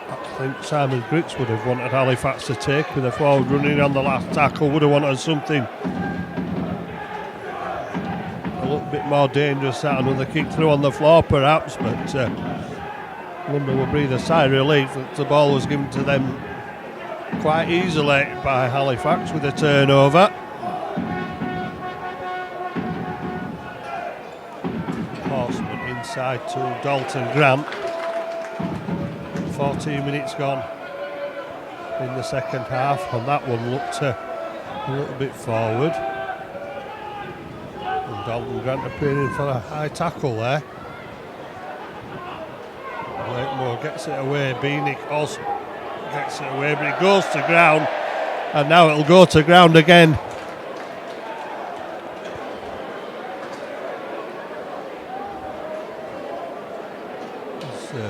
I think Simon Griggs would have wanted Halifax to take, with a forward running on the last tackle. Would have wanted something a little bit more dangerous, that another kick through on the floor perhaps, but London will breathe a sigh of relief that the ball was given to them quite easily by Halifax with a turnover. inside to Dalton Grant. 14 minutes gone in the second half, and that one looked a little bit forward. And Dalton Grant appearing for a high tackle there. Blakemore gets it away, Beanick also gets it away, but it goes to ground, and now it'll go to ground again.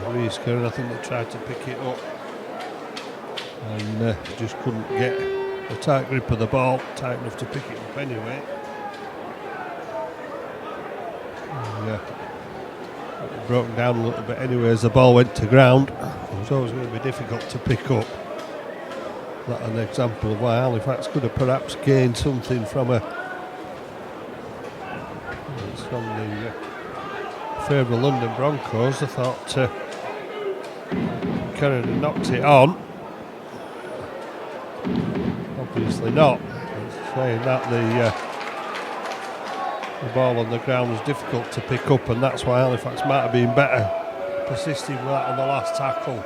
Reece Curran, I think they tried to pick it up and just couldn't get a tight grip of the ball, tight enough to pick it up anyway. And, it broke down a little bit anyway as the ball went to ground. It was always going to be difficult to pick up. That's an example of why Halifax could have perhaps gained something from the favour of London Broncos. I thought Curran had knocked it on. Obviously not. Saying that the ball on the ground was difficult to pick up, and that's why Halifax might have been better persisting with that on the last tackle.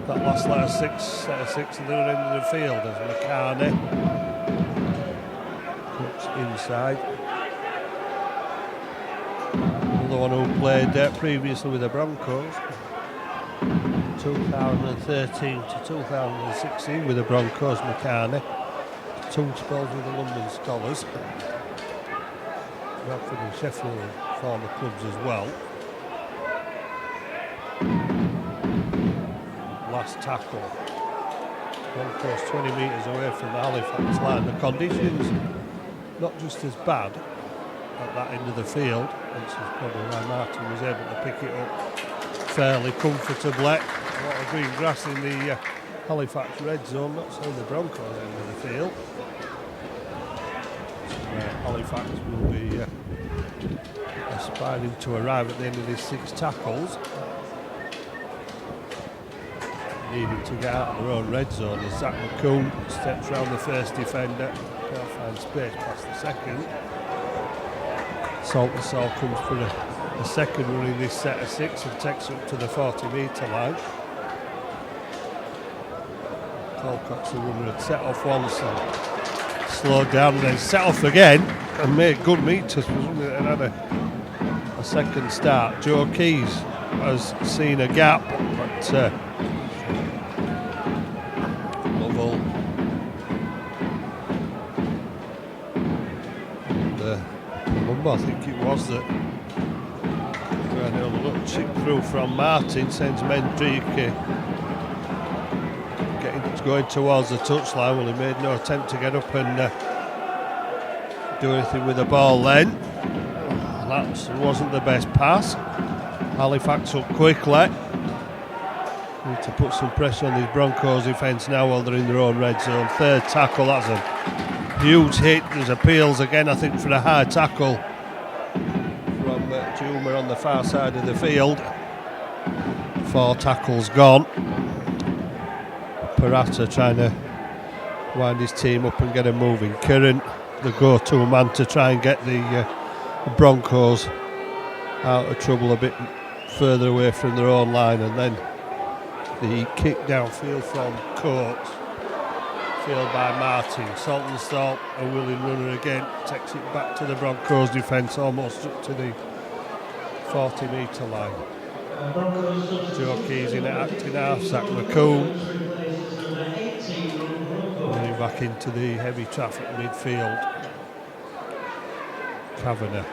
That last set of six at the other end of the field as McCartney cuts inside. Another one who played previously with the Broncos, 2013 to 2016 with the Broncos, McCartney. 2 spells with the London Scholars. Bradford and Sheffield former clubs as well. Last tackle. Broncos 20 metres away from the Halifax line. The conditions not just as bad at that end of the field, which is probably why Martin was able to pick it up fairly comfortably. A lot of green grass in the Halifax red zone, not so in the Broncos end of the field. Halifax will be aspiring to arrive at the end of these 6 tackles. Needing to get out of their own red zone as Zach McCool steps round the first defender, can't find space past the second. Saltonstall comes for a second run in this set of 6 and takes up to the 40-metre line. Colcott's the runner had set off once and slowed down and then set off again and made good meters. And had a second start. Joe Keys has seen a gap, but Lovell and I think it was that a little chip through from Martin sends Mendrick going towards the touchline. Well, he made no attempt to get up and do anything with the ball then. That wasn't the best pass. Halifax up quickly. Need to put some pressure on these Broncos defence now while they're in their own red zone. Third tackle, that's a huge hit. There's appeals again, I think, for a high tackle from Juma on the far side of the field. 4 tackles gone. Parata trying to wind his team up and get him moving. Curran, the go-to man to try and get the Broncos out of trouble a bit further away from their own line, and then the kick downfield from Coates, field by Martin. Saltonstall, a willing runner again, takes it back to the Broncos defence, almost up to the 40-metre line. Joe Keys in at acting half, Zach McCool running back into the heavy traffic midfield. Kavanagh.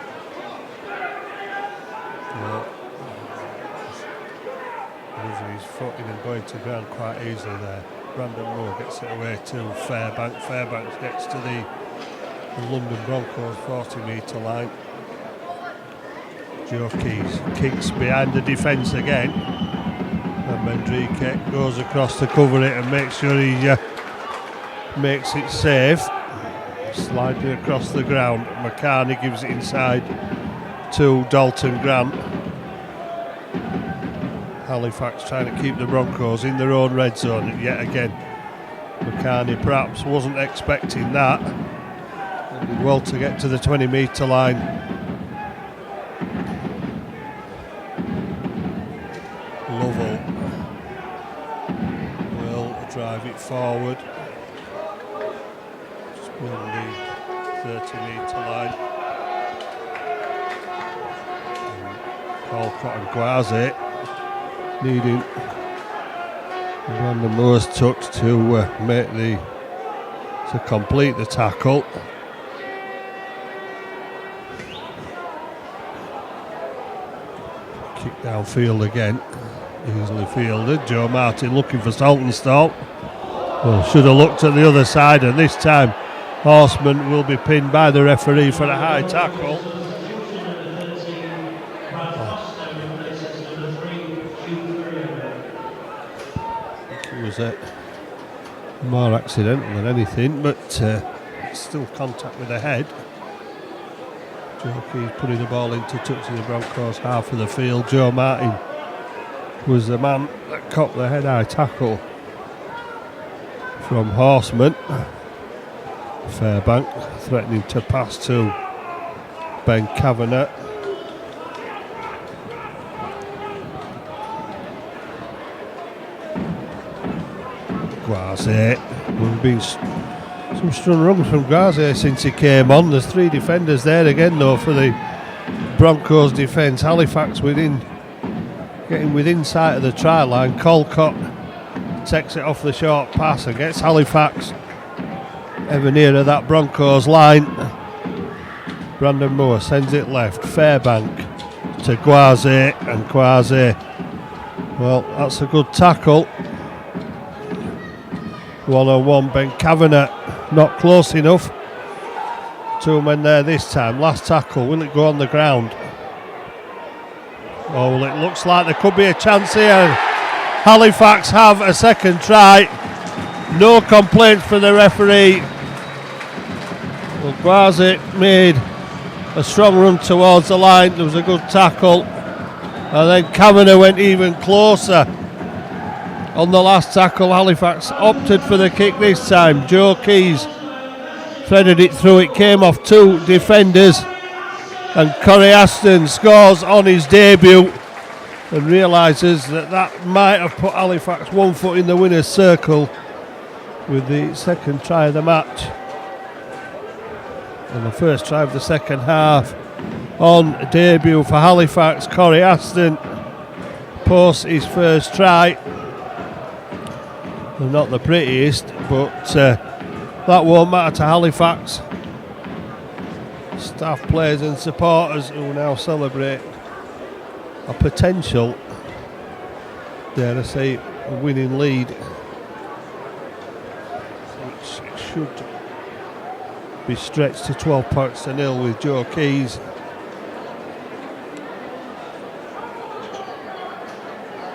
Losing his footing and going to ground quite easily there. Brandon Moore gets it away to Fairbank. Fairbank gets to the London Broncos 40-metre line. Joe Keys kicks behind the defence again. And Mendrick goes across to cover it and makes sure he makes it safe. Sliding across the ground. McCartney gives it inside to Dalton Grant. Halifax trying to keep the Broncos in their own red zone, and yet again McCartney perhaps wasn't expecting that and did well to get to the 20-metre line. drive it forward. Just beyond the 30-metre line. Colcott and Guazi needing Brandon Moore's touch to complete the tackle. Kick downfield again, easily fielded. Joe Martin looking for Saltonstall. Well, should have looked at the other side, and this time Horseman will be pinned by the referee for a high tackle. It was more accidental than anything, but still contact with the head. Joe Keys putting the ball into touch in the Broncos half of the field. Joe Martin was the man that caught the head-high tackle from Horseman. Fairbank threatening to pass to Ben Kavanagh. Guazi. There's been some strong runs from Garside since he came on. There's 3 defenders there again though for the Broncos defence. Halifax getting within sight of the try line. Colcott takes it off the short pass and gets Halifax ever nearer that Broncos line. Brandon Moore sends it left. Fairbank to Guazi, and Guazi, well, that's a good tackle. 1-on-1, Ben Kavanagh not close enough. 2 men there this time. Last tackle, will it go on the ground? Oh, well, it looks like there could be a chance here. Halifax have a second try. No complaints for the referee. Well, Guazi made a strong run towards the line. There was a good tackle. And then Kavanagh went even closer. On the last tackle, Halifax opted for the kick this time. Joe Keys threaded it through. It came off 2 defenders. And Corey Aston scores on his debut and realises that might have put Halifax 1 foot in the winner's circle with the second try of the match. And the first try of the second half on debut for Halifax. Corey Aston posts his first try. They're not the prettiest, but that won't matter to Halifax. Staff, players and supporters who now celebrate a potential, dare I say, a winning lead, which should be stretched to 12 points to 0 with Joe Keys.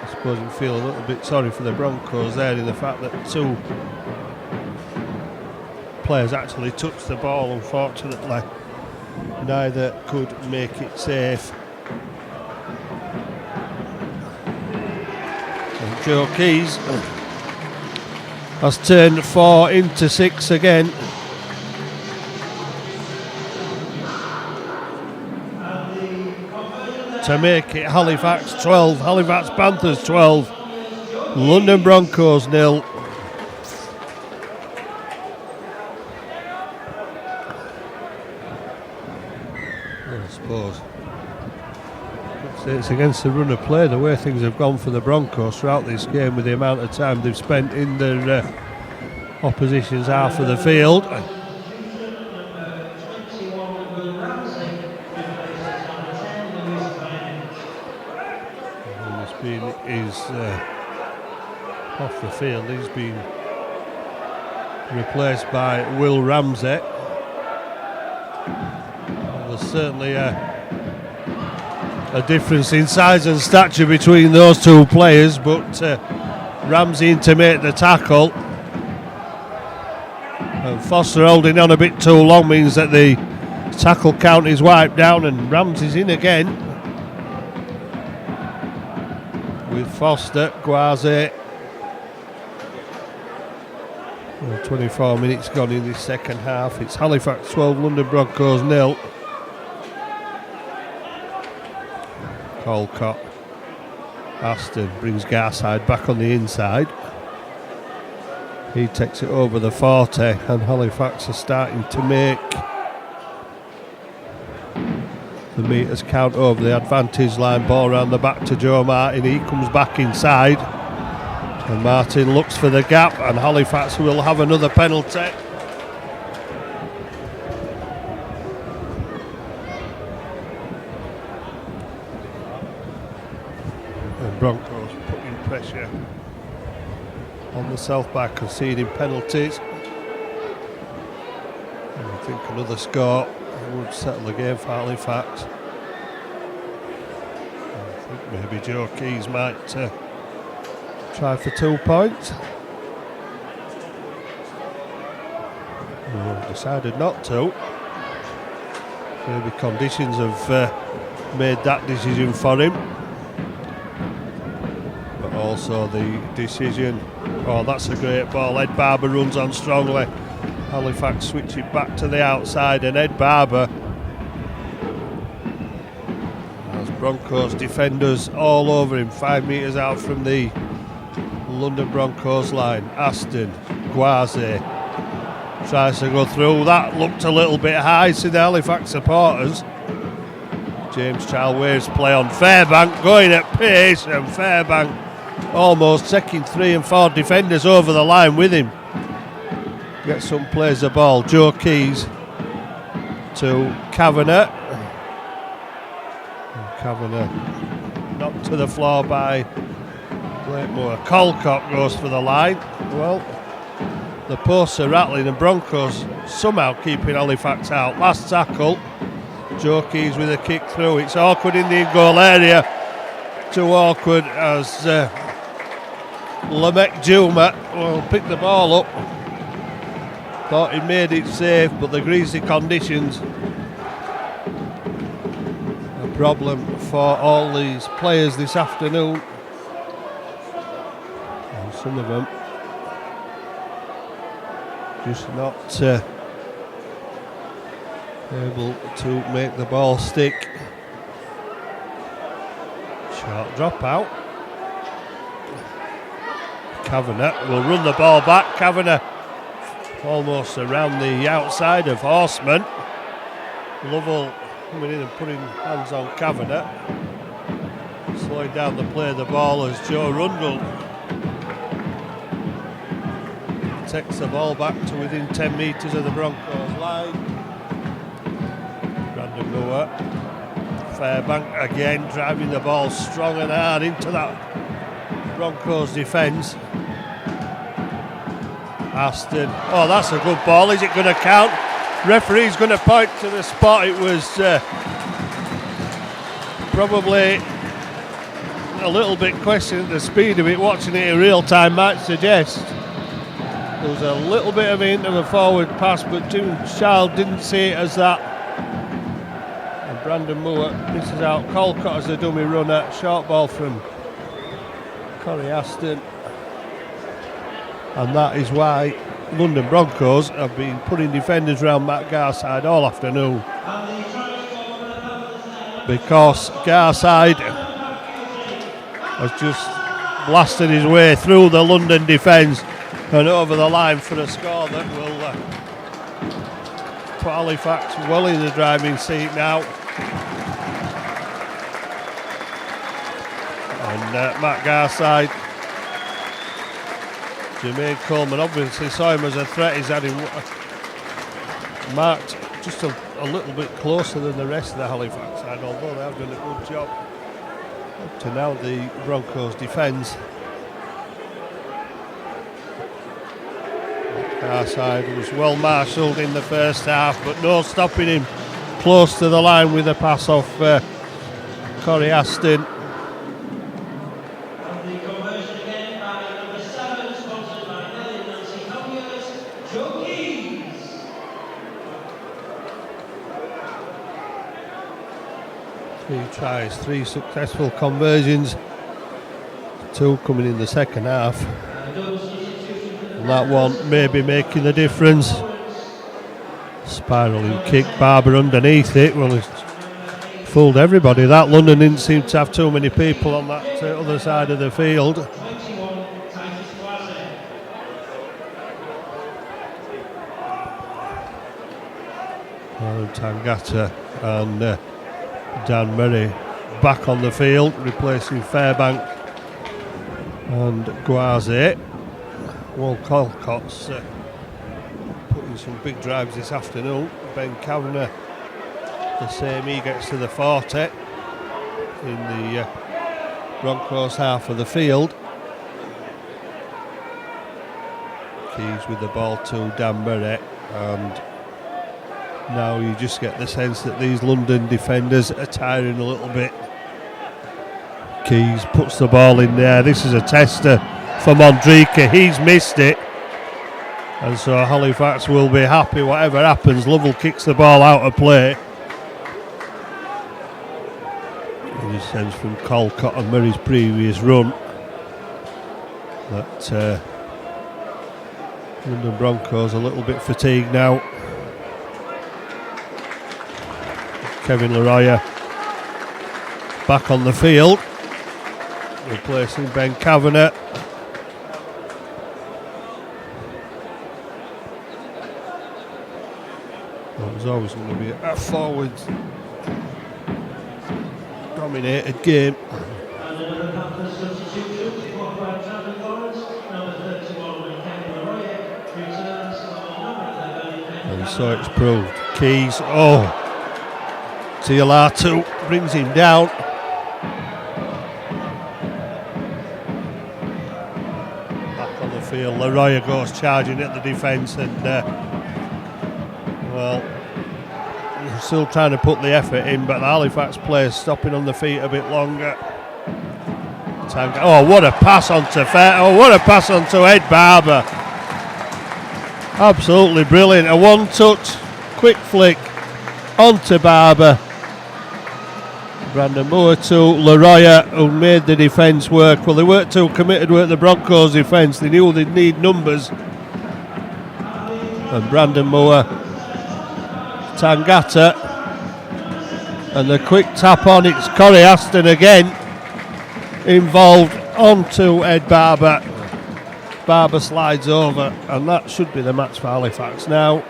I suppose you feel a little bit sorry for the Broncos there in the fact that 2 players actually touched the ball. Unfortunately, neither could make it safe. And Joe Keys has turned 4 into 6 again. To make it Halifax 12, Halifax Panthers 12, London Broncos 0. I suppose it's against the run of play, the way things have gone for the Broncos throughout this game with the amount of time they've spent in their opposition's half of the field. Is off the field. He's been replaced by Will Ramsey. There's certainly a difference in size and stature between those 2 players, but Ramsey in to make the tackle, and Foster holding on a bit too long means that the tackle count is wiped down, and Ramsey's in again. With Foster, Guazi. 24 minutes gone in this second half. It's Halifax 12, London Broncos 0. Colcott. Aston brings Garside back on the inside. He takes it over the 40, and Halifax are starting to make the meters count over the advantage line. Ball around the back to Joe Martin. He comes back inside, and Martin looks for the gap, and Halifax will have another penalty. And Broncos putting pressure on the south by conceding penalties. And I think another score would settle the game for Halifax. I think maybe Joe Keys might try for 2 points. Decided not to. Maybe conditions have made that decision for him. But also the decision. Oh, that's a great ball. Ed Barber runs on strongly. Halifax switch it back to the outside, and Ed Barber, as Broncos defenders all over him, 5 metres out from the London Broncos line. Aston, Garside tries to go through. That looked a little bit high to the Halifax supporters. James Chilware's play on Fairbank, going at pace, and Fairbank almost taking 3 and 4 defenders over the line with him. Gets some plays the ball. Joe Keys to Kavanagh. Kavanagh knocked to the floor by Blakemore. Colcock goes for the line. Well, the posts are rattling, and Broncos somehow keeping Halifax out. Last tackle. Joe Keys with a kick through. It's awkward in the in-goal area. Too awkward as Lamek Juma will pick the ball up. Thought he made it safe, but the greasy conditions a problem for all these players this afternoon. And some of them just not able to make the ball stick. Short drop out. Kavanagh will run the ball back. Kavanagh almost around the outside of Horseman. Lovell coming in and putting hands on Kavanagh. Slowing down the play of the ball as Joe Rundle takes the ball back to within 10 metres of the Broncos line. Brandon Moore. Fairbank again driving the ball strong and hard into that Broncos defence. Aston. Oh, that's a good ball. Is it going to count? Referee's going to point to the spot. It was probably a little bit questioning the speed of it. Watching it in real time might suggest there was a little bit of a hint of a forward pass, but Jim Child didn't see it as that. And Brandon Moore misses out. Colcott as a dummy runner. Short ball from Corey Aston. And that is why London Broncos have been putting defenders around Matt Garside all afternoon. Because Garside has just blasted his way through the London defence and over the line for a score that will put Halifax well in the driving seat now. And Matt Garside, Jermaine Coleman obviously saw him as a threat. He's had him marked just a little bit closer than the rest of the Halifax side, although they have done a good job up to now. The Broncos defence. Garside was well marshalled in the first half, but no stopping him close to the line with a pass off Corey Aston. Three tries, 3 successful conversions, 2 coming in the second half. And that one may be making the difference. Spiraling kick, Barber underneath it. Well, it's fooled everybody. That London didn't seem to have too many people on that other side of the field. Aaron Tangata and Dan Murray back on the field, replacing Fairbank and Garside. Walcott's putting some big drives this afternoon. Ben Kavanagh the same, he gets to the 40 in the Broncos half of the field. Keys with the ball to Dan Murray, and now you just get the sense that these London defenders are tiring a little bit. Keys puts the ball in there. This is a tester for Mondrika. He's missed it, and so Halifax will be happy whatever happens. Lovell kicks the ball out of play. You just sense from Colcott and Murray's previous run that London Broncos a little bit fatigued now. Kevin Laroya back on the field, replacing Ben Kavanagh. It was always going to be a forward dominated game. And so it's proved. Keys, TLR2 brings him down. Back on the field, Laroya goes charging at the defence, and still trying to put the effort in, but the Halifax players stopping on the feet a bit longer. What a pass onto what a pass onto Ed Barber. Absolutely brilliant. A one-touch, quick flick onto Barber. Brandon Moore to Laroya, who made the defence work. Well, they weren't too committed with the Broncos defence. They knew they'd need numbers. And Brandon Moore, Tangata, and the quick tap on. It's Corey Aston again involved onto Ed Barber. Barber slides over, and that should be the match for Halifax now.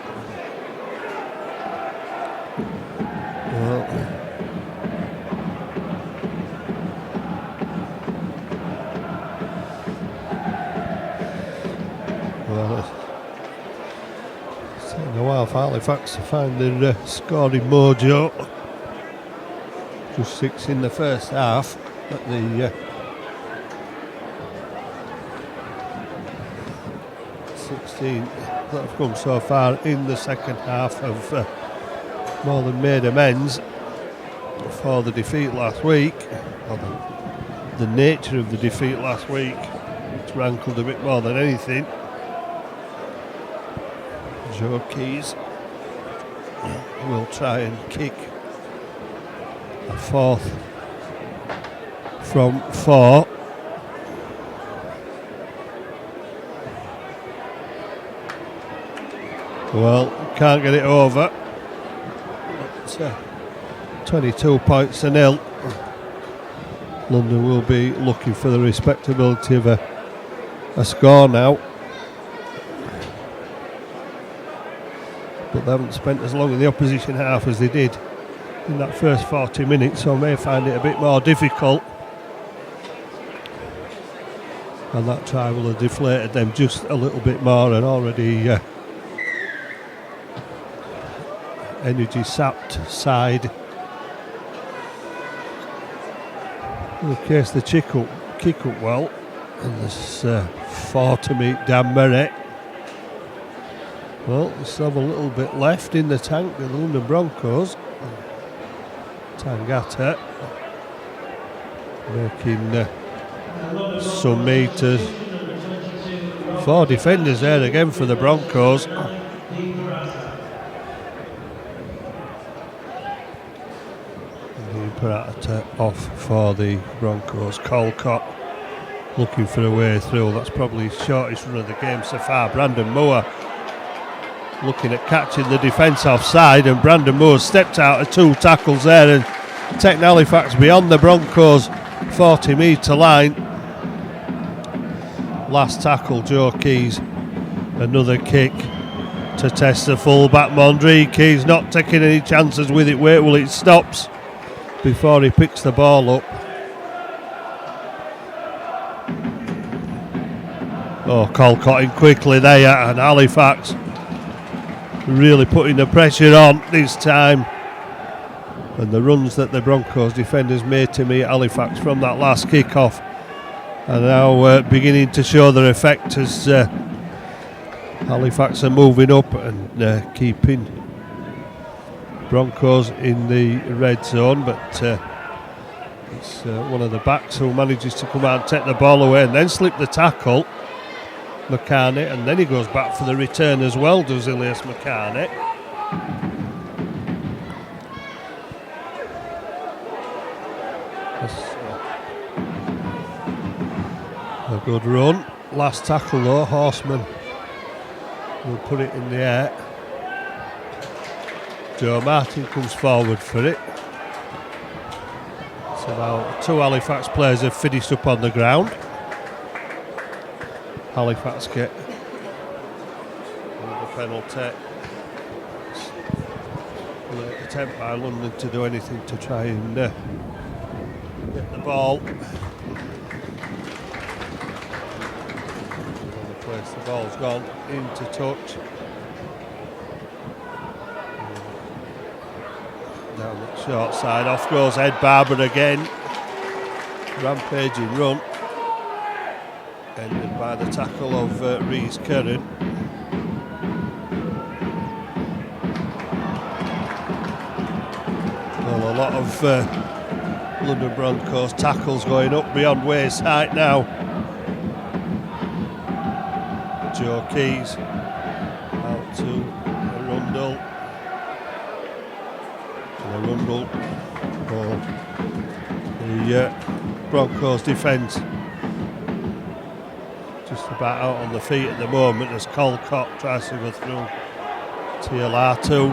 It's taken a while for Halifax to find their scoring mojo. Just 6 in the first half at the 16 that have come so far in the second half have more than made amends for the defeat last week, or the nature of the defeat last week, which rankled a bit more than anything. Joe Keys will try and kick a fourth from 4. Well, can't get it over. It's 22 points to 0. London will be looking for the respectability of a score now. But they haven't spent as long in the opposition half as they did in that first 40 minutes, so may find it a bit more difficult. And that try will have deflated them just a little bit more, and already energy sapped side. In case the kick up well, and there's 4 to meet Dan Murray. Well, we still have a little bit left in the tank, the London Broncos. Tangata making some meters. 4 defenders there again for the Broncos. Off for the Broncos. Colcott looking for a way through. That's probably the shortest run of the game so far. Brandon Moore looking at catching the defence offside, and Brandon Moore stepped out of 2 tackles there and taken Halifax beyond the Broncos 40 metre line. Last tackle, Joe Keys, another kick, to test the full-back. Mondrique, not taking any chances with it. Wait till it stops before he picks the ball up. Oh, Colcott in quickly there, and Halifax really putting the pressure on this time. And the runs that the Broncos defenders made to me at Halifax from that last kick-off are now beginning to show their effect as Halifax are moving up and keeping Broncos in the red zone. But it's one of the backs who manages to come out and take the ball away and then slip the tackle, McCartney, and then he goes back for the return as well, does Ilias McCartney. A good run. Last tackle though, Horseman will put it in the air. Joe Martin comes forward for it. So now 2 Halifax players have finished up on the ground. Halifax get the penalty. An attempt by London to do anything to try and get the ball. The ball's gone into touch. Down the short side, off goes Ed Barber again. Rampaging run. Ended by the tackle of Reese Curran. Well, a lot of London Broncos tackles going up beyond waist height now. Joe Keys out to Arundel. Arundel for the Broncos defence. Just about out on the feet at the moment as Colcott tries to go through TLR2.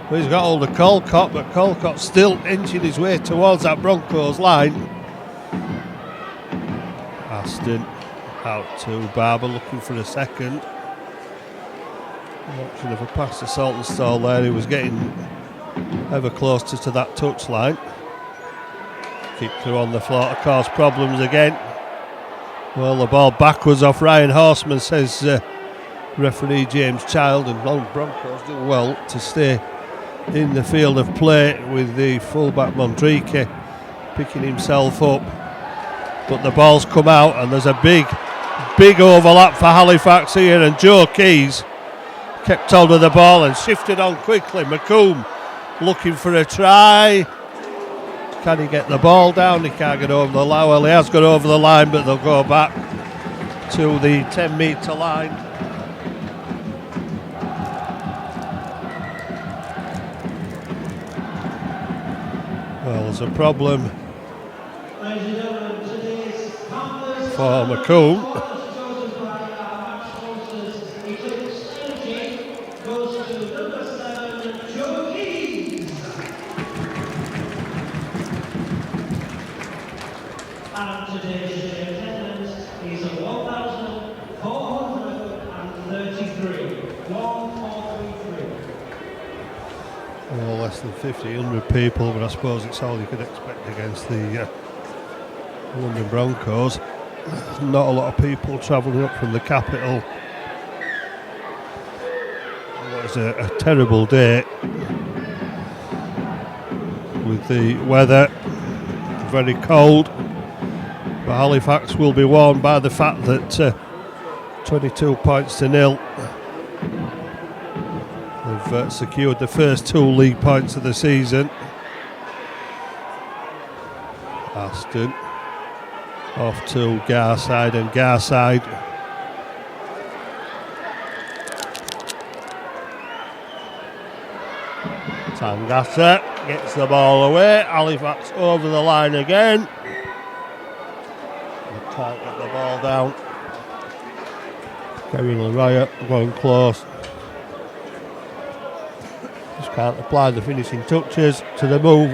Well, he's got hold of Colcott, but Colcott's still inching his way towards that Broncos line. Aston out to Barber looking for a second. Option of a pass to Saltonstall there. He was getting ever closer to that touchline. Kick through on the floor to cause problems again. Well, the ball backwards off Ryan Horseman, says referee James Child, and London Broncos do well to stay in the field of play with the fullback Mondrique picking himself up. But the ball's come out and there's a big overlap for Halifax here, and Joe Keys kept hold of the ball and shifted on quickly. McComb looking for a try. Can he get the ball down? He can't get over the line. Well, he has got over the line, but they'll go back to the 10-metre line. Well, there's a problem for McComb. Well, less than 1,500 people, but I suppose it's all you could expect against the London Broncos. Not a lot of people travelling up from the capital. It was a terrible day with the weather, very cold. But Halifax will be warned by the fact that 22 points to nil. They've secured the first 2 league points of the season. Aston off to Garside, and Garside Tangata gets the ball away. Halifax over the line again. They can't get the ball down. Kerry Leroy going close. Just can't apply the finishing touches to the move.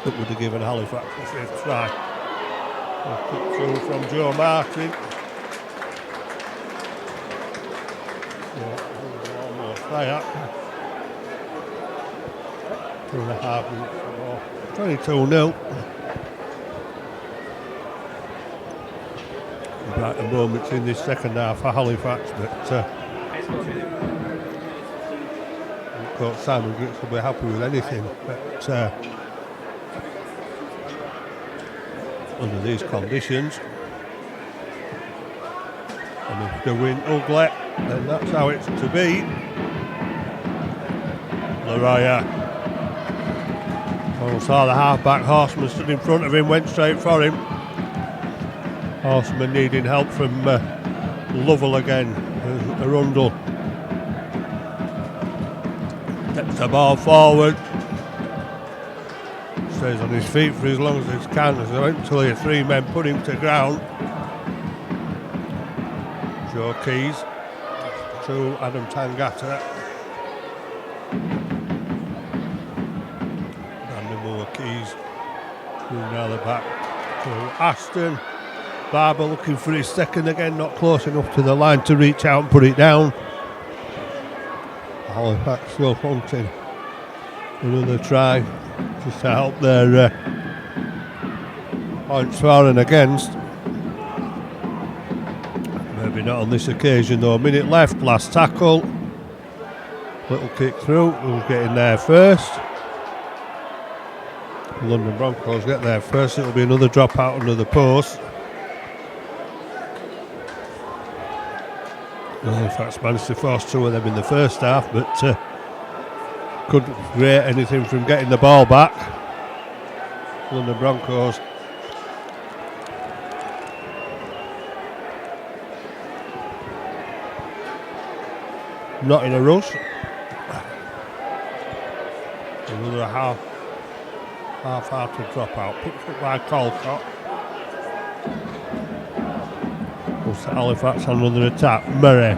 That would have given Halifax a fifth try. Through from Joe Martin. Almost there. 2.5 minutes more. 22-0. Brighter moments in this second half for Halifax, but Coach Simon Griggs will be happy with anything. But under these conditions, and if they win ugly, then that's how it's to be. Lariah. Saw the half-back Horseman stood in front of him, went straight for him. Horseman needing help from Lovell again, Arundel. Gets the ball forward. Stays on his feet for as long as he can, as eventually 3 men put him to ground. Joe Keys to Adam Tangata. Brandon Moore Keys moving out the back to Aston. Barber looking for his second again, not close enough to the line to reach out and put it down. Halifax still hunting another try just to help their points for and against. Maybe not on this occasion though. A minute left, last tackle. Little kick through, we'll get in there first. London Broncos get there first, it'll be another drop out under the post. Halifax managed to force 2 of them in the first half, but couldn't create anything from getting the ball back. London Broncos not in a rush. Another half-hearted drop out, picked up by Colcott. Halifax on another attack. Murray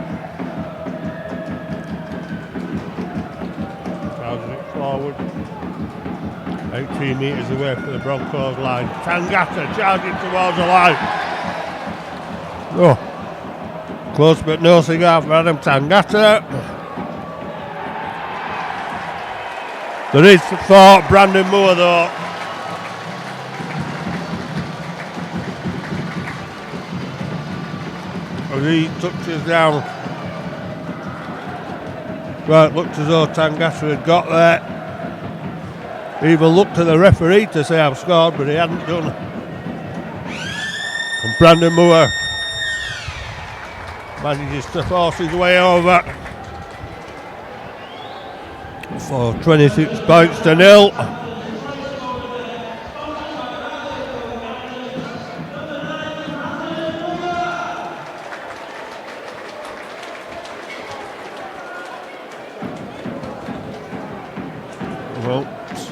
drives it forward, 18 metres away from the Broncos line. Tangata charging towards the line. Oh, close but no cigar for Adam Tangata. There is for Brandon Moore though. He touches down. Right, looked as though Tangata had got there. He even looked to the referee to say I've scored, but he hadn't done. And Brandon Moore manages to force his way over for 26 points to 0.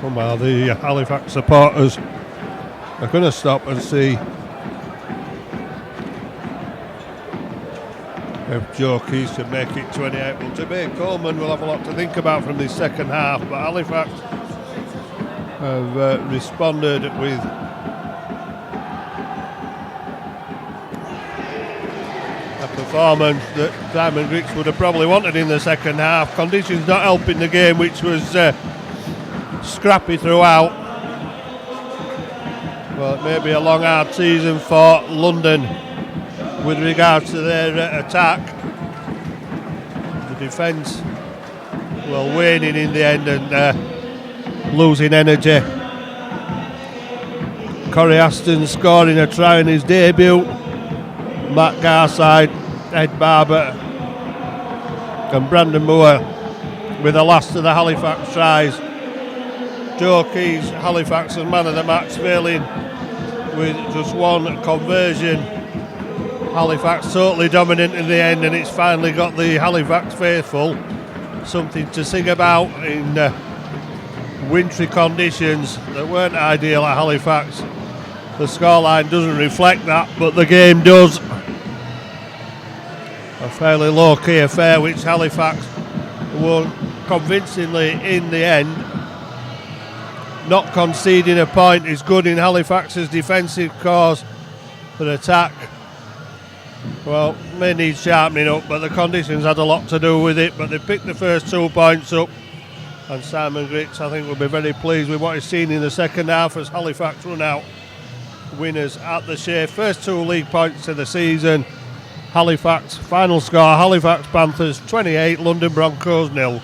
Somehow the Halifax supporters are going to stop and see if Joe Keys can make it 28. Well, to me, Coleman will have a lot to think about from this second half, but Halifax have responded with a performance that Simon Griggs would have probably wanted in the second half. Conditions not helping the game, which was scrappy throughout. Well, it may be a long hard season for London with regards to their attack. The defence, well, waning in the end and losing energy. Corey Aston scoring a try in his debut. Matt Garside, Ed Barber and Brandon Moore with the last of the Halifax tries. Joe Keys, Halifax and man of the match, failing with just one conversion. Halifax totally dominant in the end, and it's finally got the Halifax faithful something to sing about in wintry conditions that weren't ideal at Halifax. The scoreline doesn't reflect that, but the game does. A fairly low-key affair which Halifax won convincingly in the end. Not conceding a point is good in Halifax's defensive cause. for attack. Well, may need sharpening up, but the conditions had a lot to do with it. But they picked the first 2 points up, and Simon Griggs, I think, will be very pleased with what he's seen in the second half as Halifax run out winners at the Shay. First 2 league points of the season. Halifax, final score, Halifax Panthers 28, London Broncos 0.